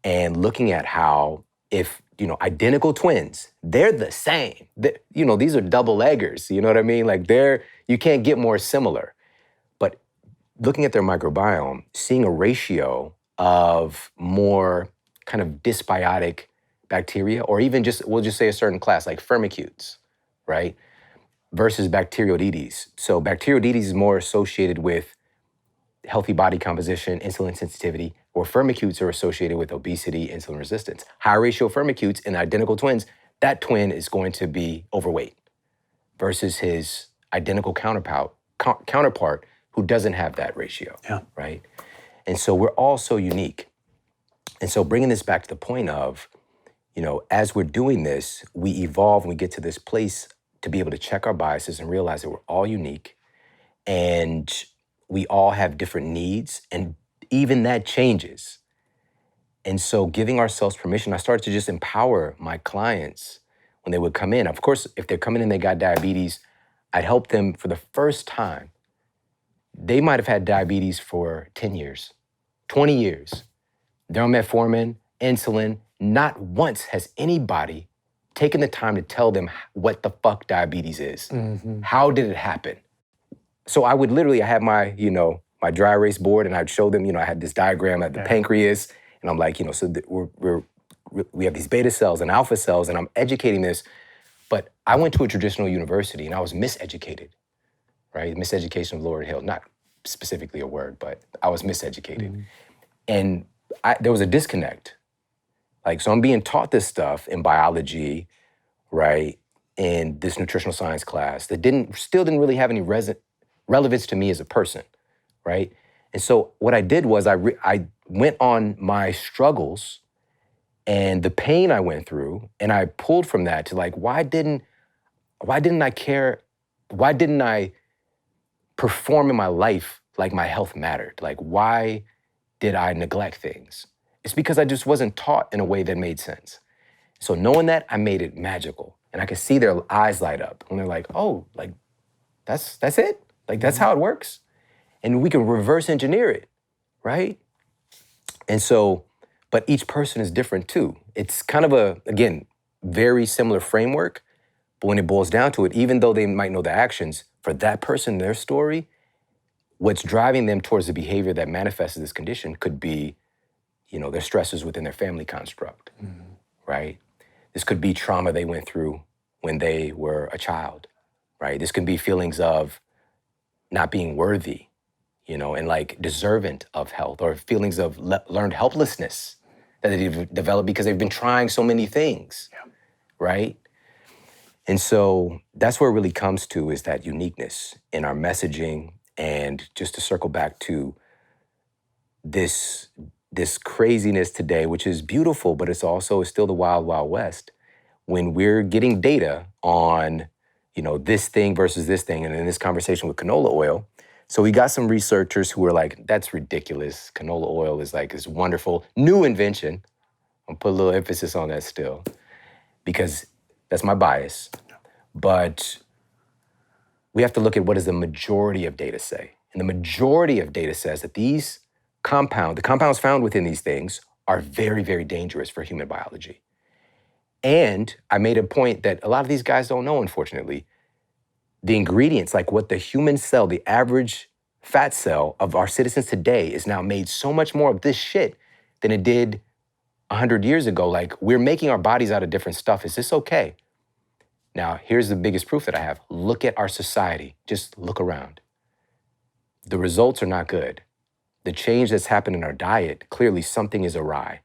and looking at how if, identical twins, they're the same. These are double eggers, you know what I mean? Like you can't get more similar. But looking at their microbiome, seeing a ratio of more kind of dysbiotic bacteria, or even we'll just say a certain class, like firmicutes, right? Versus bacteroidetes. So bacteroidetes is more associated with healthy body composition, insulin sensitivity, or firmicutes are associated with obesity, insulin resistance. High ratio firmicutes in identical twins, that twin is going to be overweight versus his identical counterpart who doesn't have that ratio, right? And so we're all so unique. And so bringing this back to the point of, as we're doing this, we evolve and we get to this place to be able to check our biases and realize that we're all unique and we all have different needs, and even that changes. And so giving ourselves permission, I started to just empower my clients when they would come in. Of course, if they're coming in and they got diabetes, I'd help them for the first time they might have had diabetes for 10 years, 20 years. They're on metformin, insulin. Not once has anybody taken the time to tell them what the fuck diabetes is. How did it happen? So I would literally, I had my, my dry erase board, and I'd show them, I had this diagram at the pancreas, and I'm like, so we have these beta cells and alpha cells, and I'm educating this. But I went to a traditional university, and I was miseducated, right? Miseducation of Lord Hill, not specifically a word, but I was miseducated. And there was a disconnect. So I'm being taught this stuff in biology, right? In this nutritional science class that still didn't really have any relevance to me as a person, right? And so what I did was I went on my struggles and the pain I went through, and I pulled from that to why didn't I care? Why didn't I perform in my life like my health mattered? Why did I neglect things? It's because I just wasn't taught in a way that made sense. So knowing that, I made it magical. And I could see their eyes light up. And they're like, oh, that's it? That's how it works? And we can reverse engineer it, right? And so, but each person is different too. It's kind of again, very similar framework, but when it boils down to it, even though they might know the actions, for that person, their story, what's driving them towards the behavior that manifests this condition could be, their stresses within their family construct, right? This could be trauma they went through when they were a child, right? This could be feelings of not being worthy, and deserving of health, or feelings of learned helplessness that they've developed because they've been trying so many things, right? And so that's where it really comes to, is that uniqueness in our messaging. And just to circle back to this craziness today, which is beautiful, but it's still the wild, wild west, when we're getting data on, this thing versus this thing. And in this conversation with canola oil, so we got some researchers who were like, that's ridiculous. Canola oil is this wonderful new invention. I'll put a little emphasis on that still, because that's my bias. But we have to look at what does the majority of data say. And the majority of data says that the compounds found within these things are very, very dangerous for human biology. And I made a point that a lot of these guys don't know, unfortunately. The ingredients, like what the human cell, the average fat cell of our citizens today, is now made so much more of this shit than it did 100 years ago. We're making our bodies out of different stuff. Is this okay? Now, here's the biggest proof that I have. Look at our society. Just look around. The results are not good. The change that's happened in our diet, clearly something is awry.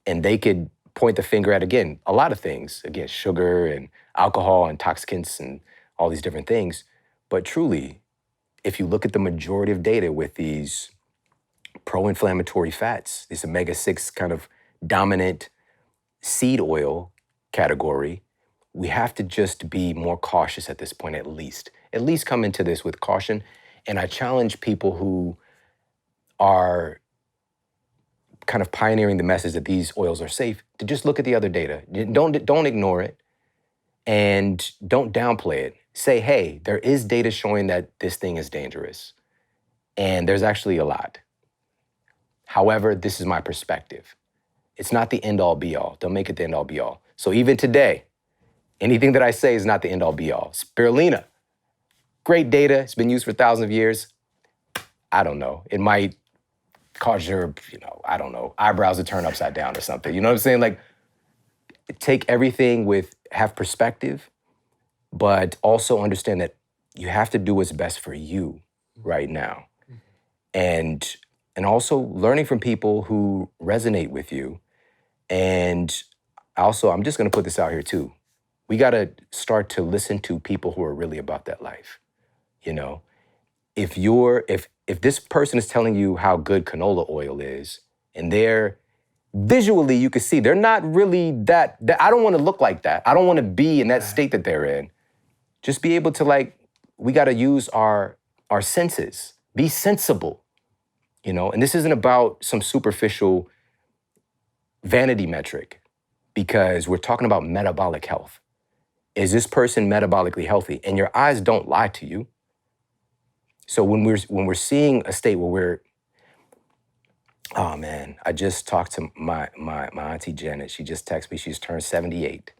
And they could point the finger at, again, a lot of things. Again, sugar and alcohol, intoxicants, and all these different things. But truly, if you look at the majority of data with these pro-inflammatory fats, this omega-6 kind of dominant seed oil category, we have to just be more cautious at this point, at least. At least come into this with caution. And I challenge people who are kind of pioneering the message that these oils are safe to just look at the other data. Don't ignore it, and don't downplay it. Say, hey, there is data showing that this thing is dangerous. And there's actually a lot. However, this is my perspective. It's not the end all be all. Don't make it the end all be all. So even today, anything that I say is not the end all be all. Spirulina, great data. It's been used for thousands of years. I don't know. It might cause your, eyebrows to turn upside down or something. You know what I'm saying? Take everything have perspective, but also understand that you have to do what's best for you right now. And also learning from people who resonate with you. And also, I'm just gonna put this out here too. We gotta start to listen to people who are really about that life. If this person is telling you how good canola oil is, and they're visually, you can see they're not really that I don't want to look like that. I don't want to be in that state that they're in. Just be able to we got to use our senses. Be sensible, And this isn't about some superficial vanity metric, because we're talking about metabolic health. Is this person metabolically healthy? And your eyes don't lie to you. So when we're seeing a state where we're, oh man, I just talked to my auntie Janet. She just texted me. She's turned 78,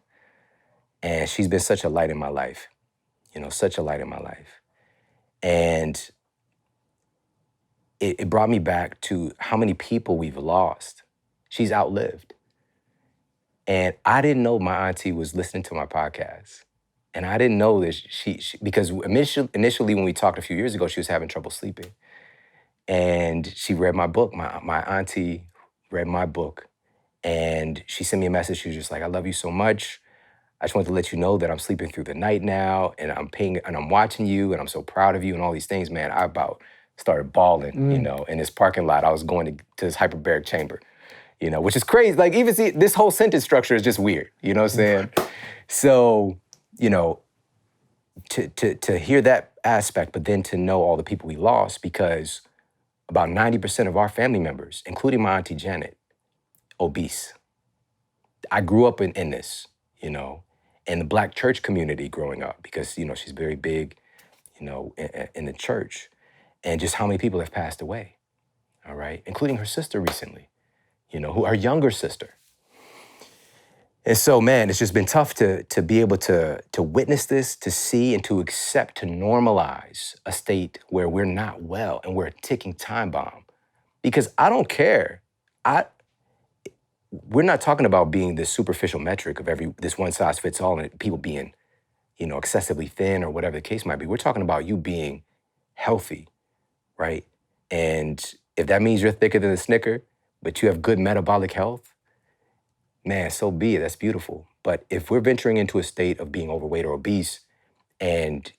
and she's been such a light in my life. Such a light in my life, and it brought me back to how many people we've lost. She's outlived, and I didn't know my auntie was listening to my podcast. And I didn't know that she because initially when we talked a few years ago, she was having trouble sleeping. And she read my book. My auntie read my book. And she sent me a message. She was just like, I love you so much. I just wanted to let you know that I'm sleeping through the night now, and I'm watching you, and I'm so proud of you, and all these things, man. I about started bawling, in this parking lot. I was going to this hyperbaric chamber, which is crazy. Like, even see, this whole sentence structure is just weird. You know what I'm saying? So, to hear that aspect, but then to know all the people we lost, because about 90% of our family members, including my auntie Janet, obese. I grew up in this, in the Black church community growing up, because, she's very big, in the church, and just how many people have passed away, all right, including her sister recently, her younger sister. And so, man, it's just been tough to be able to witness this, to see and to accept, to normalize a state where we're not well and we're a ticking time bomb. Because I don't care. We're not talking about being this superficial metric of this one size fits all and people being, excessively thin or whatever the case might be. We're talking about you being healthy, right? And if that means you're thicker than a Snicker, but you have good metabolic health, man, so be it. That's beautiful. But if we're venturing into a state of being overweight or obese, and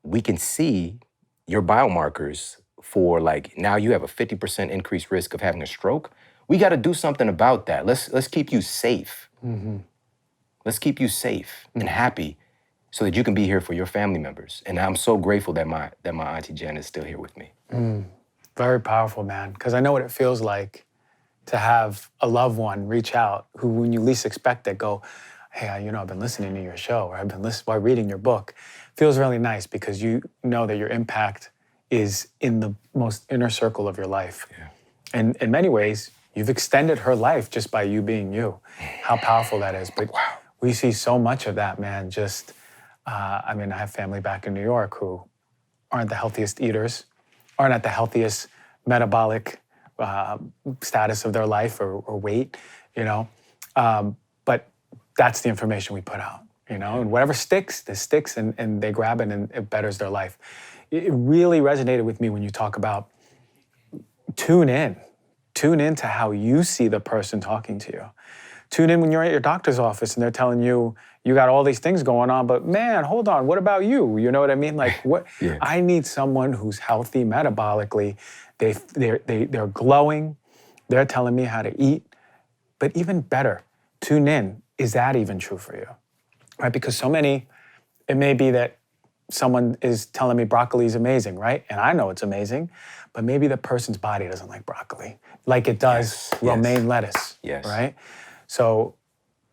we can see your biomarkers for, like, now you have a 50% increased risk of having a stroke, we got to do something about that. Let's keep you safe. Mm-hmm. Let's keep you safe and happy so that you can be here for your family members. And I'm so grateful that my auntie Jen is still here with me. Very powerful, man, because I know what it feels like to have a loved one reach out who, when you least expect it, go, hey, I've been listening to your show, or I've been while reading your book. Feels really nice because you know that your impact is in the most inner circle of your life. Yeah. And in many ways, you've extended her life just by you being you. How powerful that is. But wow, we see so much of that, man. Just, I have family back in New York who aren't the healthiest eaters, aren't at the healthiest metabolic status of their life or weight, but that's the information we put out, and whatever sticks, this sticks, and they grab it and it betters their life. It really resonated with me when you talk about tune in to how you see the person talking to you. Tune in when you're at your doctor's office and they're telling you, you got all these things going on, but man, hold on, what about you? You know what I mean? Like, what? Yeah. I need someone who's healthy metabolically. They're glowing. They're telling me how to eat. But even better, tune in. Is that even true for you? Right? Because so many, it may be that someone is telling me broccoli is amazing, right? And I know it's amazing, but maybe the person's body doesn't like broccoli, like it does romaine lettuce, right? So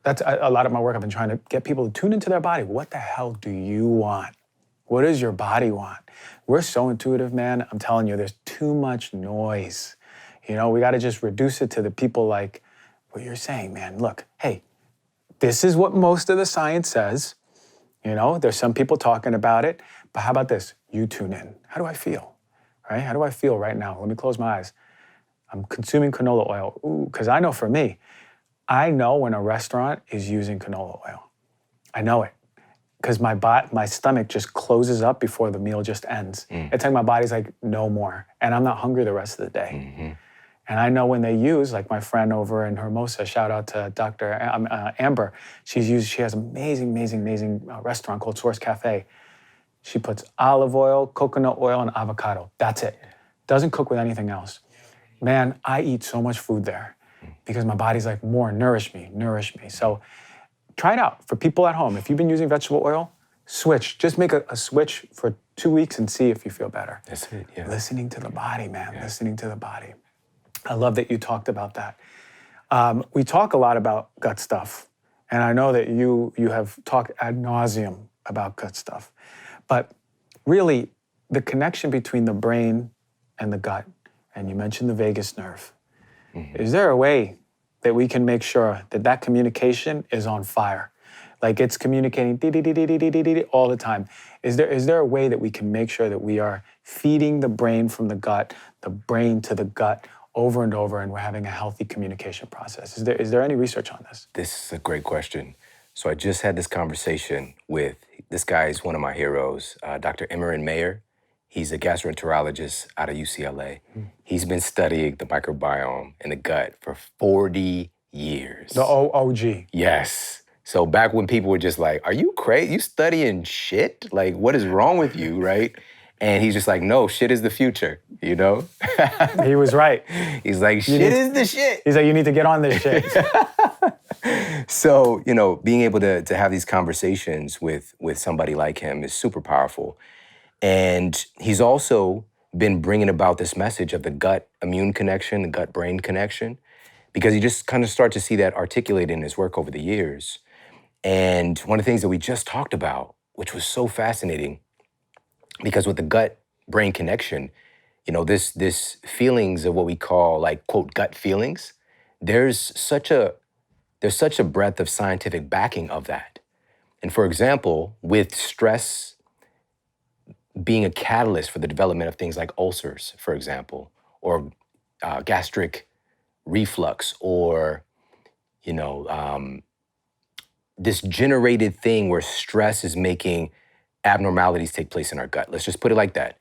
that's a lot of my work. I've been trying to get people to tune into their body. What the hell do you want? What does your body want? We're so intuitive, man. I'm telling you, there's too much noise. We got to just reduce it to the people like what you're saying, man. Look, hey, this is what most of the science says. There's some people talking about it, but how about this? You tune in. How do I feel? Right? How do I feel right now? Let me close my eyes. I'm consuming canola oil. Ooh, because I know for me, I know when a restaurant is using canola oil. I know it. Because my stomach just closes up before the meal just ends. It's like my body's like, no more. And I'm not hungry the rest of the day. Mm-hmm. And I know when they use, like my friend over in Hermosa, shout out to Dr. Amber. She has an amazing restaurant called Source Cafe. She puts olive oil, coconut oil, and avocado. That's it. Doesn't cook with anything else. Man, I eat so much food there because my body's like, more, nourish me. So try it out. For people at home, if you've been using vegetable oil, switch. Just make a switch for 2 weeks and see if you feel better. That's it, yeah. Listening to the body, man. Yeah. Listening to the body. I love that you talked about that. We talk a lot about gut stuff, and I know that you have talked ad nauseum about gut stuff. But really, the connection between the brain and the gut, and you mentioned the vagus nerve. Is there a way that we can make sure that that communication is on fire? Like it's communicating all the time. Is there a way that we can make sure that we are feeding the brain from the gut, the brain to the gut over and over, and we're having a healthy communication process? Is there any research on this? This is a great question. So I just had this conversation with, this guy is one of my heroes, Dr. Emmerin Mayer. He's a gastroenterologist out of UCLA. He's been studying the microbiome in the gut for 40 years. The OOG. Yes. So back when people were just like, are you crazy? You studying shit? Like, what is wrong with you, right? And he's just like, no, shit is the future, you know? He was right. He's like, shit is the shit. He's like, you need to get on this shit. So, you know, being able to have these conversations with somebody like him is super powerful. And he's also been bringing about this message of the gut immune connection, the gut brain connection, because you just kind of start to see that articulated in his work over the years. And one of the things that we just talked about, which was so fascinating, because with the gut brain connection, you know, this feelings of what we call like, quote, gut feelings, there's such a breadth of scientific backing of that. And for example, with stress being a catalyst for the development of things like ulcers, for example, or gastric reflux, or, you know, this generated thing where stress is making abnormalities take place in our gut. Let's just put it like that.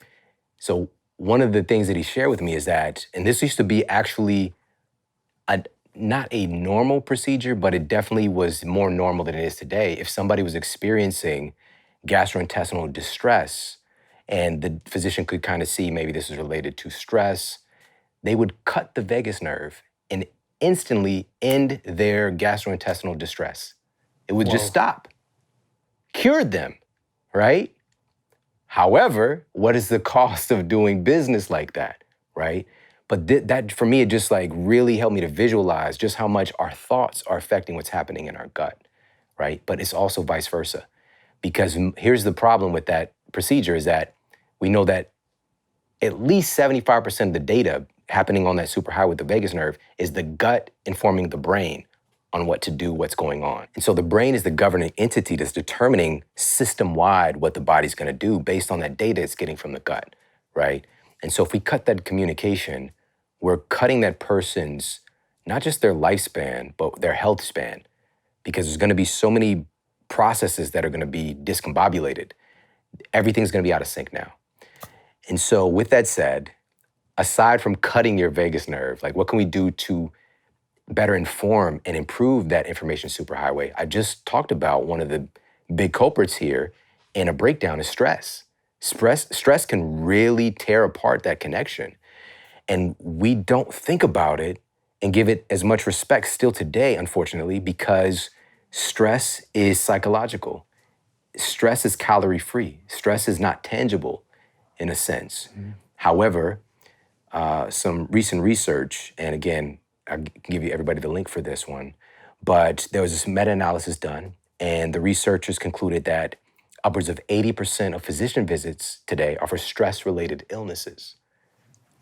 So one of the things that he shared with me is that, and this used to be actually not a normal procedure, but it definitely was more normal than it is today. If somebody was experiencing gastrointestinal distress and the physician could kind of see maybe this is related to stress, they would cut the vagus nerve and instantly end their gastrointestinal distress. It would just stop. Cured them, right? However, what is the cost of doing business like that, right? But that, for me, it just like really helped me to visualize just how much our thoughts are affecting what's happening in our gut, right? But it's also vice versa. Because here's the problem with that procedure is that we know that at least 75% of the data happening on that superhighway with the vagus nerve is the gut informing the brain on what to do, what's going on. And so the brain is the governing entity that's determining system-wide what the body's gonna do based on that data it's getting from the gut, right? And so if we cut that communication, we're cutting that person's, not just their lifespan, but their health span, because there's gonna be so many processes that are gonna be discombobulated. Everything's gonna be out of sync now. And so with that said, aside from cutting your vagus nerve, like what can we do to better inform and improve that information superhighway? I just talked about one of the big culprits here in a breakdown is stress. Stress can really tear apart that connection. And we don't think about it and give it as much respect still today, unfortunately, because stress is psychological. Stress is calorie-free. Stress is not tangible in a sense. However, some recent research, and again, I can give you everybody the link for this one, but there was this meta-analysis done, and the researchers concluded that upwards of 80% of physician visits today are for stress-related illnesses,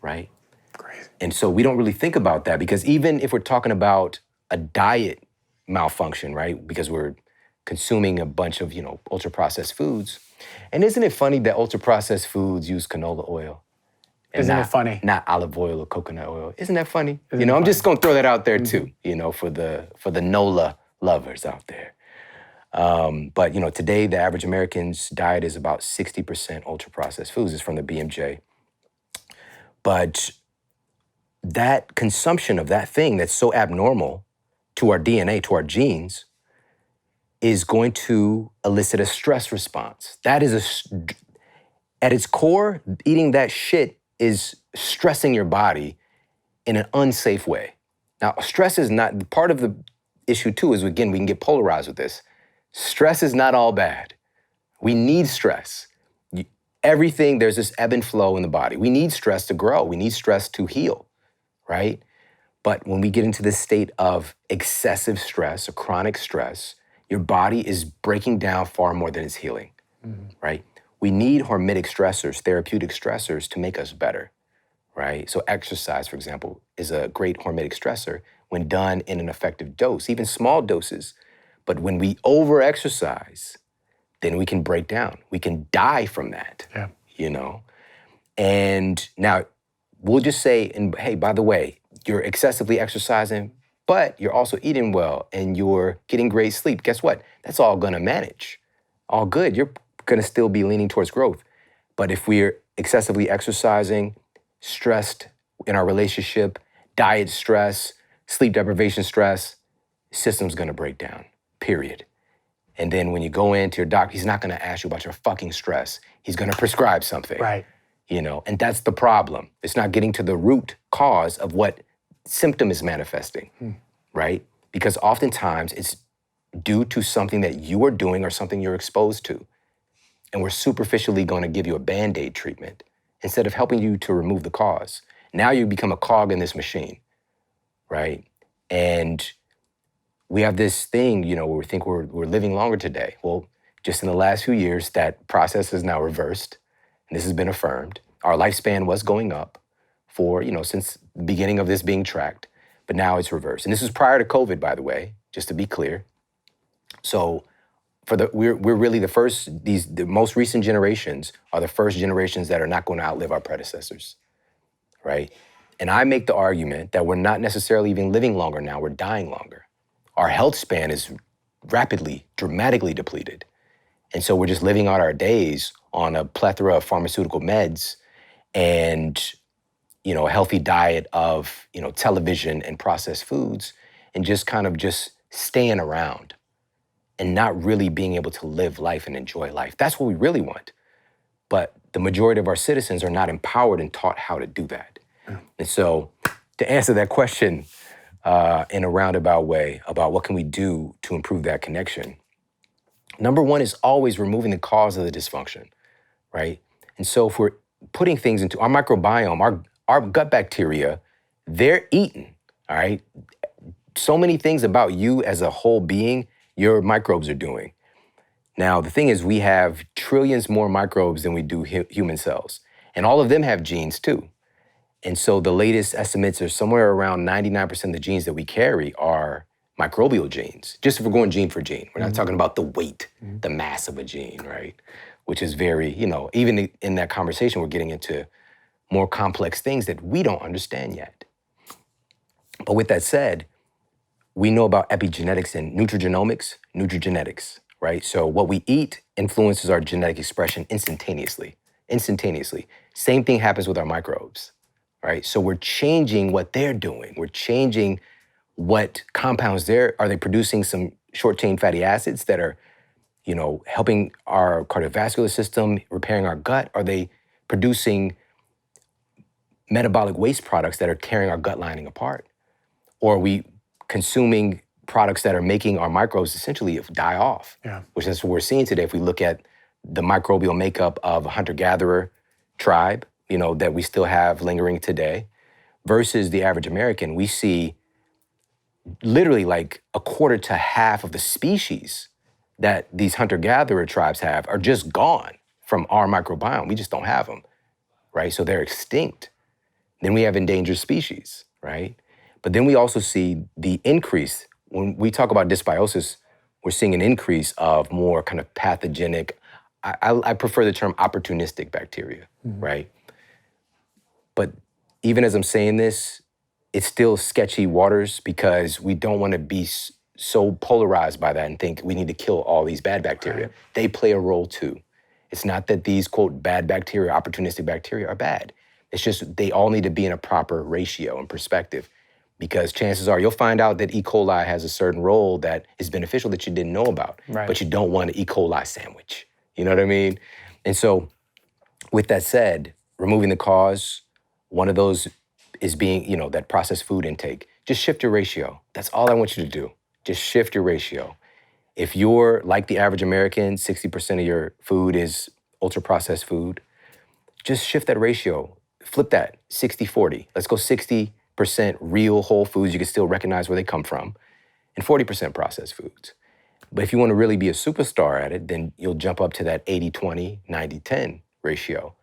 right? Crazy. And so we don't really think about that because even if we're talking about a diet malfunction, right? Because we're consuming a bunch of, you know, ultra-processed foods. And isn't it funny that ultra-processed foods use canola oil? Isn't it funny? Not olive oil or coconut oil. Isn't that funny? Isn't I'm it just funny? gonna throw that out there too, you know, for the NOLA lovers out there. But you know, today the average American's diet is about 60% ultra-processed foods. It's from the BMJ. But that consumption of that thing that's so abnormal to our DNA, to our genes, is going to elicit a stress response. That is at its core, eating that shit is stressing your body in an unsafe way. Now, stress is not, part of the issue too is, again, we can get polarized with this. Stress is not all bad. We need stress. Everything, there's this ebb and flow in the body. We need stress to grow. We need stress to heal, right? But when we get into this state of excessive stress or chronic stress, your body is breaking down far more than it's healing, right? We need hormetic stressors, therapeutic stressors to make us better, right? So exercise, for example, is a great hormetic stressor when done in an effective dose, even small doses. But when we over-exercise, then we can break down. We can die from that, Yeah. you know? And now we'll just say, and hey, by the way, you're excessively exercising, but you're also eating well and you're getting great sleep. Guess what? That's all gonna manage. All good. You're gonna still be leaning towards growth. But if we're excessively exercising, stressed in our relationship, diet stress, sleep deprivation stress, system's gonna break down, period. And then when you go into your doctor, he's not gonna ask you about your fucking stress. He's gonna prescribe something. Right. You know, and that's the problem. It's not getting to the root cause of what symptom is manifesting, right? Because oftentimes it's due to something that you are doing or something you're exposed to. And we're superficially gonna give you a Band-Aid treatment instead of helping you to remove the cause. Now you become a cog in this machine, right? And we have this thing, you know, where we think we're living longer today. Well, just in the last few years, that process is now reversed. And this has been affirmed. Our lifespan was going up for, you know, since the beginning of this being tracked, but now it's reversed. And this is prior to COVID, by the way, just to be clear. So we're really the most recent generations are the first generations that are not going to outlive our predecessors, right? And I make the argument that we're not necessarily even living longer now, we're dying longer. Our health span is rapidly, dramatically depleted. And so we're just living out our days on a plethora of pharmaceutical meds and, you know, a healthy diet of, you know, television and processed foods and just kind of just staying around and not really being able to live life and enjoy life. That's what we really want. But the majority of our citizens are not empowered and taught how to do that. And so to answer that question in a roundabout way about what can we do to improve that connection, number one is always removing the cause of the dysfunction, right? And so if we're putting things into our microbiome, our gut bacteria, they're eating, all right? So many things about you as a whole being, your microbes are doing. Now, the thing is, we have trillions more microbes than we do human cells. And all of them have genes too. And so the latest estimates are somewhere around 99% of the genes that we carry are microbial genes, just if we're going gene for gene. We're not talking about the weight, the mass of a gene, right? Which is very, you know, even in that conversation, we're getting into more complex things that we don't understand yet. But with that said, we know about epigenetics and nutrigenetics, right? So what we eat influences our genetic expression instantaneously. Same thing happens with our microbes, right? So we're changing what they're doing. We're changing what compounds are they producing some short-chain fatty acids that are, you know, helping our cardiovascular system, repairing our gut? Are they producing metabolic waste products that are tearing our gut lining apart? Or are we consuming products that are making our microbes essentially die off? Yeah. Which is what we're seeing today if we look at the microbial makeup of a hunter-gatherer tribe, you know, that we still have lingering today, versus the average American. We see literally like a quarter to half of the species that these hunter-gatherer tribes have are just gone from our microbiome. We just don't have them, right? So they're extinct. Then we have endangered species, right? But then we also see the increase. When we talk about dysbiosis, we're seeing an increase of more kind of pathogenic, I prefer the term opportunistic bacteria, right? But even as I'm saying this, it's still sketchy waters because we don't want to be so polarized by that and think we need to kill all these bad bacteria. Right. They play a role too. It's not that these, quote, bad bacteria, opportunistic bacteria are bad. It's just they all need to be in a proper ratio and perspective, because chances are you'll find out that E. coli has a certain role that is beneficial that you didn't know about, Right. but you don't want an E. coli sandwich. You know what I mean? And so with that said, removing the cause, one of those is being, you know, that processed food intake. Just shift your ratio. That's all I want you to do. Just shift your ratio. If you're like the average American, 60% of your food is ultra-processed food, just shift that ratio. Flip that, 60-40. Let's go 60% real whole foods you can still recognize where they come from, and 40% processed foods. But if you want to really be a superstar at it, then you'll jump up to that 80-20, 90-10 ratio.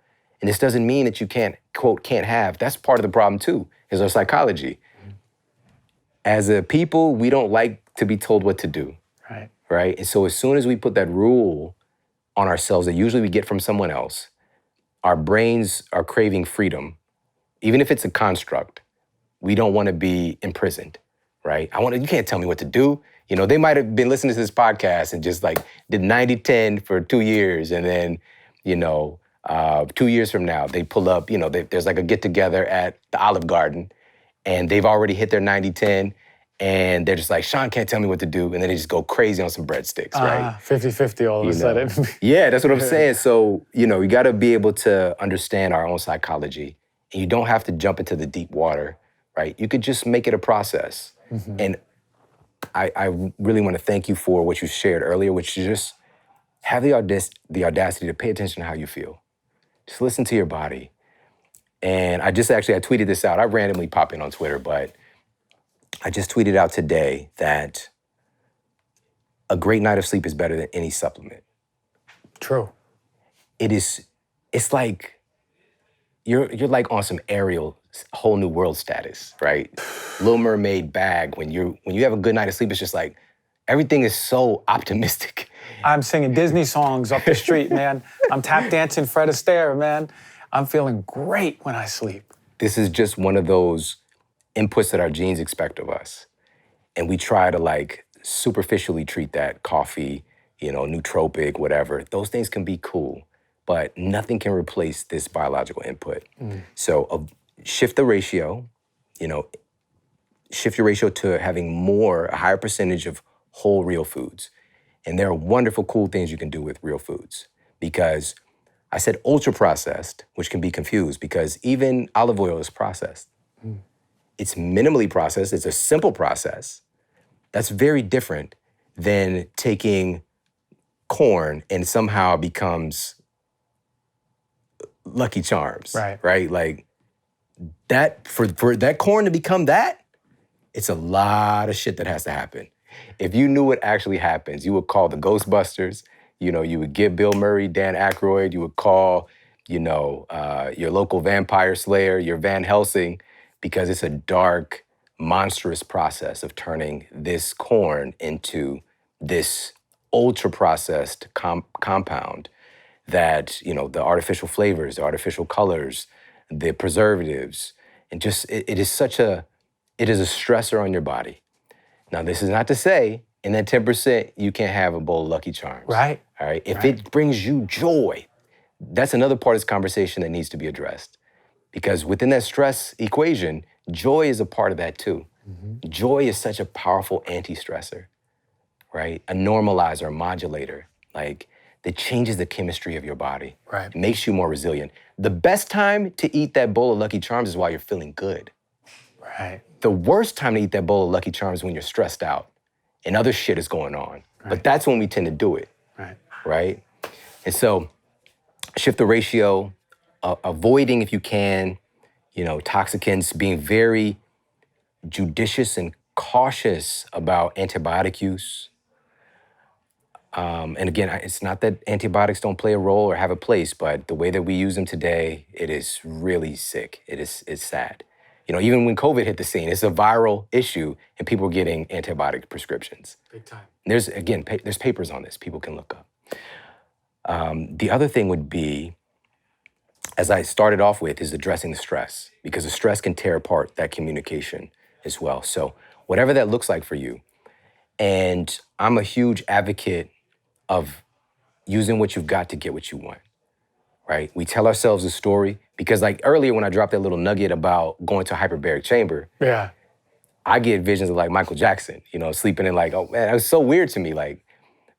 And this doesn't mean that you can't, quote, can't have. That's part of the problem too, is our psychology. As a people, we don't like to be told what to do, right? And so as soon as we put that rule on ourselves that usually we get from someone else, our brains are craving freedom, even if it's a construct. We don't want to be imprisoned, right? You can't tell me what to do. You know, they might have been listening to this podcast and just like did 90-10 for 2 years. And then, 2 years from now, they pull up, there's like a get together at the Olive Garden and they've already hit their 90-10 and they're just like, Shawn can't tell me what to do. And then they just go crazy on some breadsticks, right? 50-50 all of a sudden. Yeah, that's what I'm saying. So, you got to be able to understand our own psychology and you don't have to jump into the deep water, right? You could just make it a process. Mm-hmm. And I really want to thank you for what you shared earlier, which is just have the audacity to pay attention to how you feel. Just listen to your body. And I tweeted this out. I randomly pop in on Twitter, but I just tweeted out today that a great night of sleep is better than any supplement. True. It's like you're like on some Ariel whole new world status, right? Little Mermaid bag. When you have a good night of sleep, it's just like everything is so optimistic. I'm singing Disney songs up the street, man. I'm tap dancing Fred Astaire, man. I'm feeling great when I sleep. This is just one of those inputs that our genes expect of us. And we try to like superficially treat that coffee, nootropic, whatever. Those things can be cool, but nothing can replace this biological input. So shift the ratio, shift your ratio to having a higher percentage of whole real foods. And there are wonderful, cool things you can do with real foods because I said ultra-processed, which can be confused because even olive oil is processed. It's minimally processed. It's a simple process. That's very different than taking corn and somehow becomes Lucky Charms, right? Like that, for that corn to become that, it's a lot of shit that has to happen. If you knew what actually happens, you would call the Ghostbusters, you would get Bill Murray, Dan Aykroyd, you would call, your local vampire slayer, your Van Helsing, because it's a dark, monstrous process of turning this corn into this ultra-processed compound that, the artificial flavors, the artificial colors, the preservatives, and just, it is a stressor on your body. Now, this is not to say in that 10%, you can't have a bowl of Lucky Charms. Right. All right. If it brings you joy, that's another part of this conversation that needs to be addressed. Because within that stress equation, joy is a part of that too. Mm-hmm. Joy is such a powerful anti-stressor, right? A normalizer, a modulator, like that changes the chemistry of your body. Right. It makes you more resilient. The best time to eat that bowl of Lucky Charms is while you're feeling good. Right. The worst time to eat that bowl of Lucky Charms is when you're stressed out and other shit is going on. Right. But that's when we tend to do it, right? And so shift the ratio, avoiding, if you can, toxicants, being very judicious and cautious about antibiotic use. And again, it's not that antibiotics don't play a role or have a place, but the way that we use them today, it is really sick. It's sad. Even when COVID hit the scene, it's a viral issue and people are getting antibiotic prescriptions. Big time. There's papers on this people can look up. The other thing would be, as I started off with, is addressing the stress, because the stress can tear apart that communication as well. So whatever that looks like for you. And I'm a huge advocate of using what you've got to get what you want, right? We tell ourselves a story, because like earlier when I dropped that little nugget about going to a hyperbaric chamber, I get visions of like Michael Jackson, sleeping in like, oh man, that was so weird to me.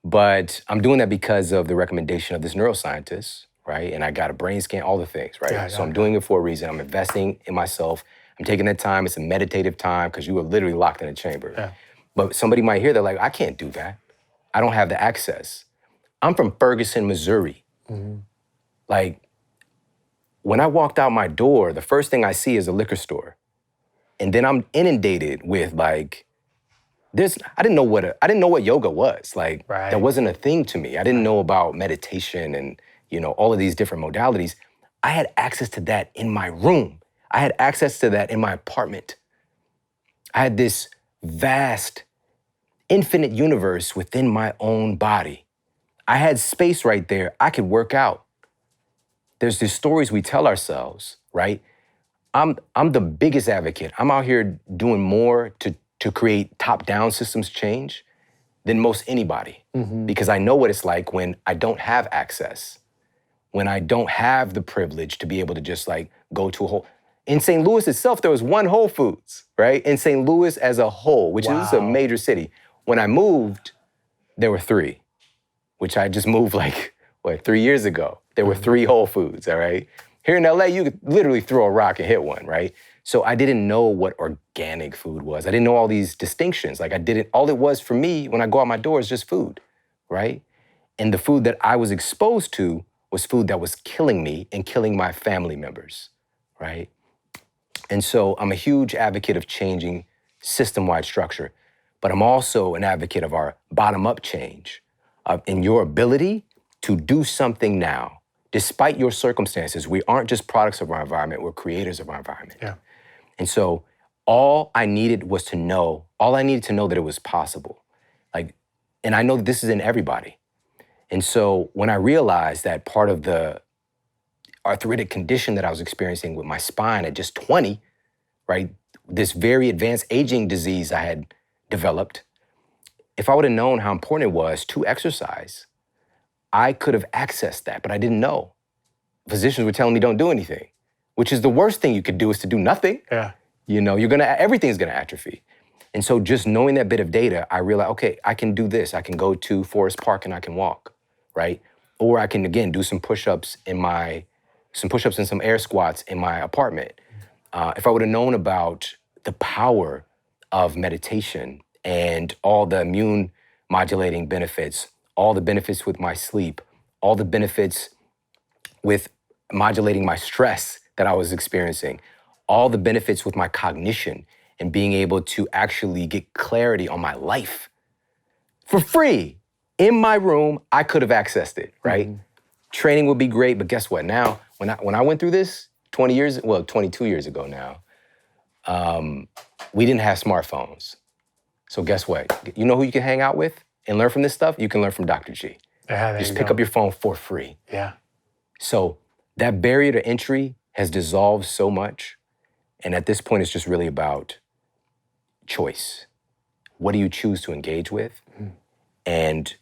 But I'm doing that because of the recommendation of this neuroscientist, right? And I got a brain scan, all the things, right? So I'm doing it for a reason. I'm investing in myself. I'm taking that time. It's a meditative time because you were literally locked in a chamber. Yeah. But somebody might hear that like, I can't do that. I don't have the access. I'm from Ferguson, Missouri. Mm-hmm. Like, when I walked out my door, the first thing I see is a liquor store. And then I'm inundated with like I didn't know what yoga was. Like that Right. wasn't a thing to me. I didn't know about meditation and, all of these different modalities. I had access to that in my room. I had access to that in my apartment. I had this vast, infinite universe within my own body. I had space right there. I could work out. There's these stories we tell ourselves, right? I'm the biggest advocate. I'm out here doing more to create top-down systems change than most anybody, because I know what it's like when I don't have access, when I don't have the privilege to be able to just like go to a whole. In St. Louis itself, there was one Whole Foods, right? In St. Louis as a whole, which is a Wow. major city. When I moved, there were 3, which I just moved like, 3 years ago. There were 3 Whole Foods, all right? Here in LA, you could literally throw a rock and hit one, right? So I didn't know what organic food was. I didn't know all these distinctions. Like all it was for me when I go out my door is just food, right? And the food that I was exposed to was food that was killing me and killing my family members, right? And so I'm a huge advocate of changing system-wide structure, but I'm also an advocate of our bottom-up change, in your ability to do something now. Despite your circumstances, we aren't just products of our environment, we're creators of our environment. Yeah. And so all I needed to know that it was possible. Like, and I know that this is in everybody. And so when I realized that part of the arthritic condition that I was experiencing with my spine at just 20, right, this very advanced aging disease I had developed, if I would have known how important it was to exercise, I could have accessed that, but I didn't know. Physicians were telling me don't do anything, which is the worst thing you could do is to do nothing. Yeah. Everything's gonna atrophy. And so just knowing that bit of data, I realized, okay, I can do this. I can go to Forest Park and I can walk, right? Or I can, again, do some push-ups and some air squats in my apartment. If I would have known about the power of meditation and all the immune modulating benefits, all the benefits with my sleep, all the benefits with modulating my stress that I was experiencing, all the benefits with my cognition and being able to actually get clarity on my life for free in my room, I could have accessed it, right? Training would be great, but guess what? Now, when I went through this 22 years ago now, we didn't have smartphones. So guess what? You know who you can hang out with and learn from this stuff? You can learn from Dr. G. Yeah, there Just you pick go. up your phone for free. Yeah. So that barrier to entry has dissolved so much. And at this point, it's just really about choice. What do you choose to engage with? And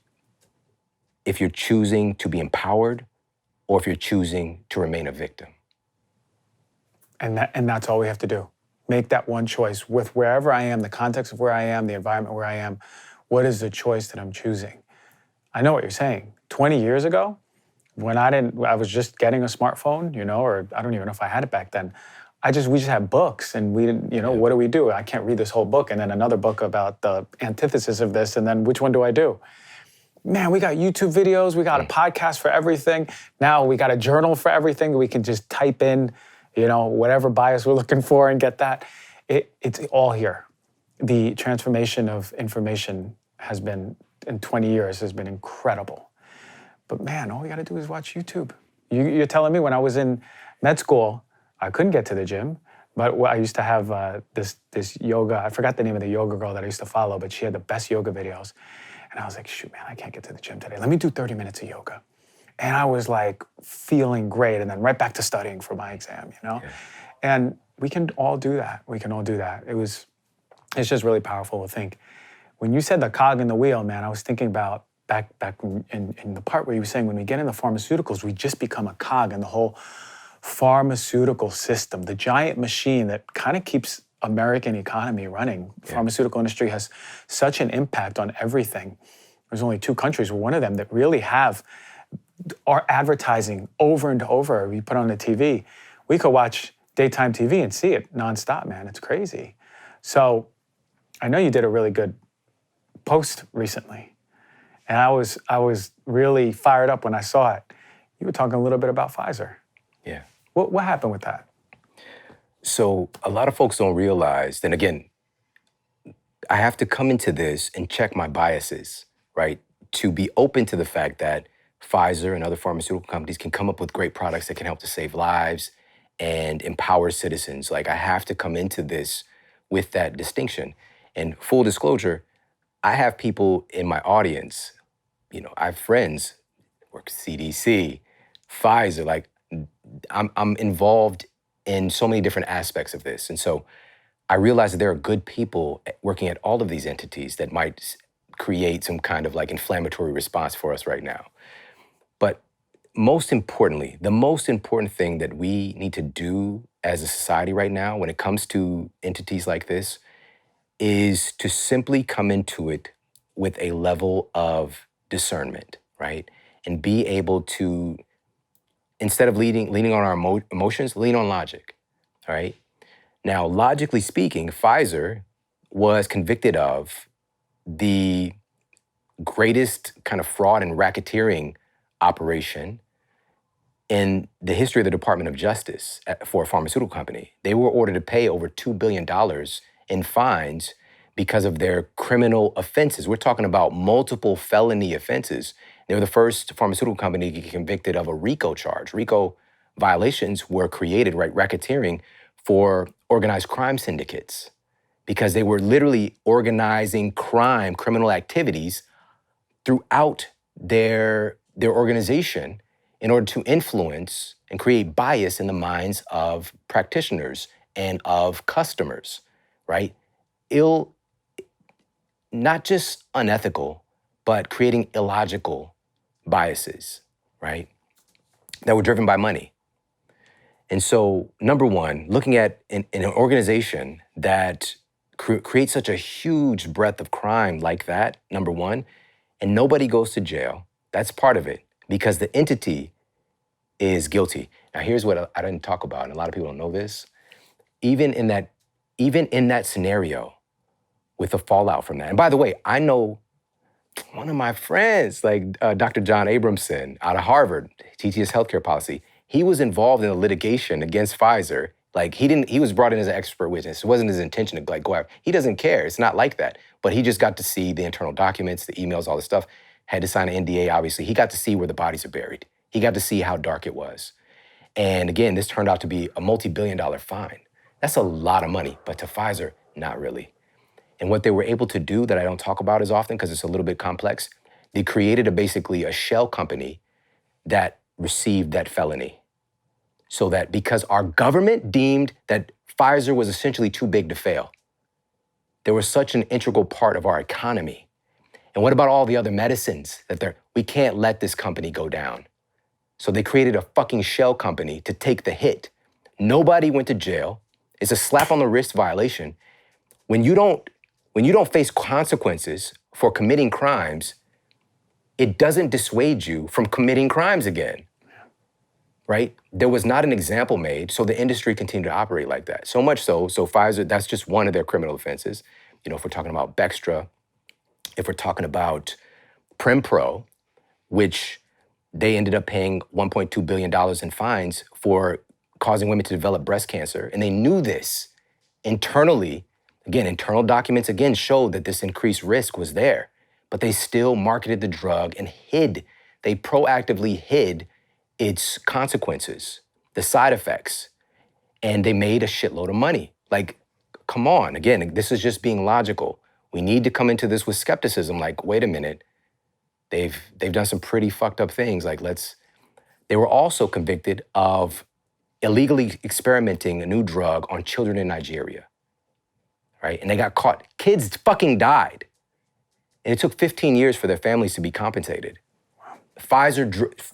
if you're choosing to be empowered or if you're choosing to remain a victim. And that's all we have to do. Make that one choice with wherever I am, the context of where I am, the environment where I am. What is the choice that I'm choosing? I know what you're saying. 20 years ago, when I was just getting a smartphone, or I don't even know if I had it back then. We just had books and we didn't, what do we do? I can't read this whole book and then another book about the antithesis of this and then which one do I do? Man, we got YouTube videos, we got a podcast for everything. Now we got a journal for everything. We can just type in, whatever bias we're looking for and get that. It's all here. The transformation of information has been, in 20 years, has been incredible. But man, all we got to do is watch YouTube. You're telling me when I was in med school, I couldn't get to the gym, but I used to have this yoga. I forgot the name of the yoga girl that I used to follow, but she had the best yoga videos. And I was like, shoot, man, I can't get to the gym today. Let me do 30 minutes of yoga. And I was like feeling great, and then right back to studying for my exam, Yeah. And we can all do that. We can all do that. It's just really powerful to think. When you said the cog in the wheel, man, I was thinking about back in the part where you were saying when we get into pharmaceuticals, we just become a cog in the whole pharmaceutical system, the giant machine that kind of keeps American economy running. Yeah. Pharmaceutical industry has such an impact on everything. There's only 2 countries, one of them, that really have our advertising over and over. We put on the TV. We could watch daytime TV and see it nonstop, man. It's crazy. So I know you did a really good post recently. And I was really fired up when I saw it. You were talking a little bit about Pfizer. Yeah. What happened with that? So a lot of folks don't realize, and again, I have to come into this and check my biases, right? To be open to the fact that Pfizer and other pharmaceutical companies can come up with great products that can help to save lives and empower citizens. Like, I have to come into this with that distinction. And full disclosure, I have people in my audience, I have friends work CDC, Pfizer, like I'm involved in so many different aspects of this. And so I realize that there are good people working at all of these entities that might create some kind of like inflammatory response for us right now. But most importantly, the most important thing that we need to do as a society right now when it comes to entities like this is to simply come into it with a level of discernment, right? And be able to, instead of leaning on our emotions, lean on logic, all right? Now, logically speaking, Pfizer was convicted of the greatest kind of fraud and racketeering operation in the history of the Department of Justice for a pharmaceutical company. They were ordered to pay over $2 billion in fines because of their criminal offenses. We're talking about multiple felony offenses. They were the first pharmaceutical company to get convicted of a RICO charge. RICO violations were created, right, racketeering for organized crime syndicates because they were literally organizing crime, criminal activities throughout their organization in order to influence and create bias in the minds of practitioners and of customers, right? Not just unethical, but creating illogical biases, right? That were driven by money. And so, number one, looking at an organization that creates such a huge breadth of crime like that, number one, and nobody goes to jail, that's part of it, because the entity is guilty. Now, here's what I didn't talk about, and a lot of people don't know this. Even in that scenario, with the fallout from that. And by the way, I know one of my friends, like Dr. John Abramson out of Harvard, teaches healthcare policy. He was involved in a litigation against Pfizer. Like he was brought in as an expert witness. It wasn't his intention to like go out. He doesn't care. It's not like that. But he just got to see the internal documents, the emails, all this stuff. Had to sign an NDA, obviously. He got to see where the bodies are buried. He got to see how dark it was. And again, this turned out to be a multi-billion-dollar fine. That's a lot of money, but to Pfizer, not really. And what they were able to do that I don't talk about as often because it's a little bit complex, they created basically a shell company that received that felony. So that because our government deemed that Pfizer was essentially too big to fail, they were such an integral part of our economy. And what about all the other medicines that we can't let this company go down. So they created a fucking shell company to take the hit. Nobody went to jail. It's a slap on the wrist violation. When you don't face consequences for committing crimes, it doesn't dissuade you from committing crimes again, right? There was not an example made, so the industry continued to operate like that. So much so Pfizer, that's just one of their criminal offenses. If we're talking about Bextra, if we're talking about Prempro, which they ended up paying $1.2 billion in fines for causing women to develop breast cancer, and they knew this internally. Again, internal documents again showed that this increased risk was there, but they still marketed the drug and they proactively hid its consequences, the side effects, and they made a shitload of money. Like, come on, again, this is just being logical. We need to come into this with skepticism, like, wait a minute, they've done some pretty fucked up things. Like, they were also convicted of illegally experimenting a new drug on children in Nigeria. Right? And they got caught. Kids fucking died. And it took 15 years for their families to be compensated.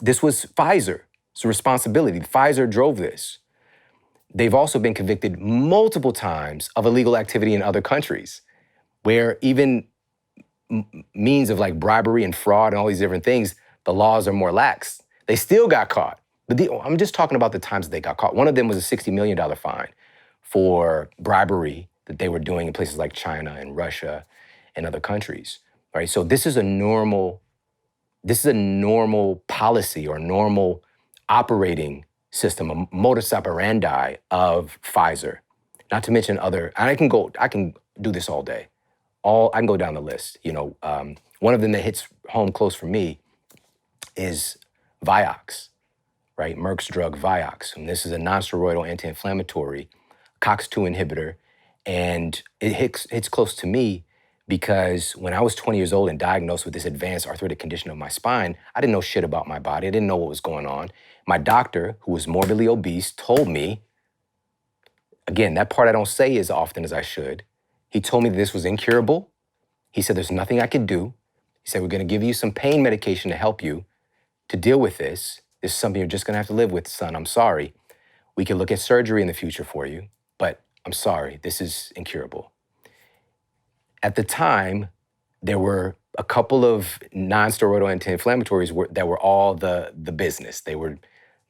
This was Pfizer's responsibility. Pfizer drove this. They've also been convicted multiple times of illegal activity in other countries, where even means of like bribery and fraud and all these different things, the laws are more lax. They still got caught. But I'm just talking about the times that they got caught. One of them was a $60 million fine for bribery that they were doing in places like China and Russia and other countries, right? So this is a normal policy or normal operating system, a modus operandi of Pfizer. Not to mention and I can do this all day. I can go down the list. One of them that hits home close for me is Vioxx, right? Merck's drug Vioxx. And this is a non-steroidal anti-inflammatory, COX-2 inhibitor. And it hits close to me because when I was 20 years old and diagnosed with this advanced arthritic condition of my spine, I didn't know shit about my body. I didn't know what was going on. My doctor, who was morbidly obese, told me, again, that part I don't say as often as I should. He told me that this was incurable. He said, there's nothing I can do. He said, we're going to give you some pain medication to help you to deal with this. This is something you're just going to have to live with, son. I'm sorry. We can look at surgery in the future for you, but I'm sorry, this is incurable. At the time, there were a couple of non-steroidal anti-inflammatories that were all the business. They were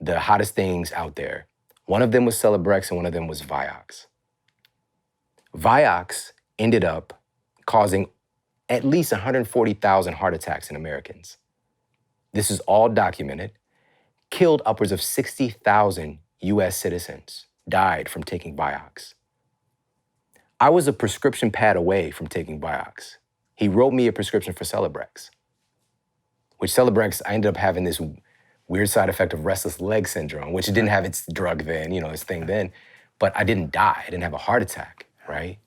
the hottest things out there. One of them was Celebrex and one of them was Vioxx. Vioxx ended up causing at least 140,000 heart attacks in Americans. This is all documented. Killed upwards of 60,000 US citizens, died from taking Vioxx. I was a prescription pad away from taking Vioxx. He wrote me a prescription for Celebrex, which Celebrex, I ended up having this weird side effect of restless leg syndrome, which it didn't have its drug then, its thing then, but I didn't die. I didn't have a heart attack, right?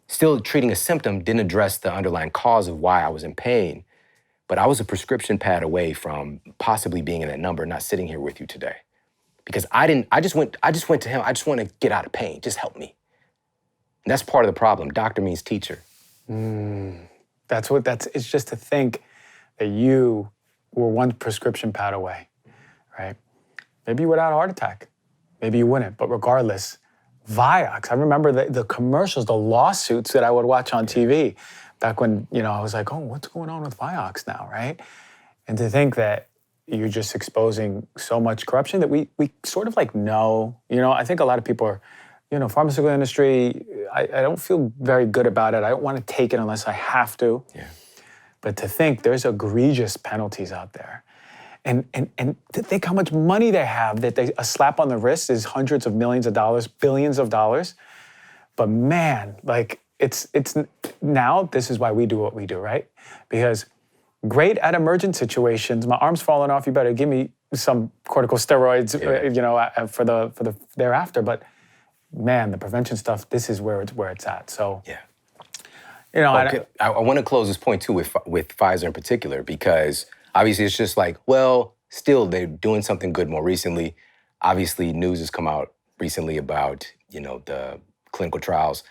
Still treating a symptom didn't address the underlying cause of why I was in pain, but I was a prescription pad away from possibly being in that number, not sitting here with you today. Because I just went to him, I just want to get out of pain, just help me. And that's part of the problem. Doctor means teacher. It's just to think that you were one prescription pad away, right? Maybe you would have had a heart attack. Maybe you wouldn't, but regardless, Vioxx, I remember the commercials, the lawsuits that I would watch on TV back when, I was like, oh, what's going on with Vioxx now, right? And to think that you're just exposing so much corruption that we sort of know. I think a lot of people are, pharmaceutical industry, I don't feel very good about it. I don't want to take it unless I have to. Yeah. But to think there's egregious penalties out there. And to think how much money they have, that a slap on the wrist is hundreds of millions of dollars, billions of dollars. But man, it's now this is why we do what we do, right? Because great at emergent situations. My arm's falling off. You better give me some corticosteroids, for the thereafter. But man, the prevention stuff. This is where it's at. So yeah, I want to close this point too with Pfizer in particular, because obviously it's just still they're doing something good more recently. Obviously, news has come out recently about the clinical trials.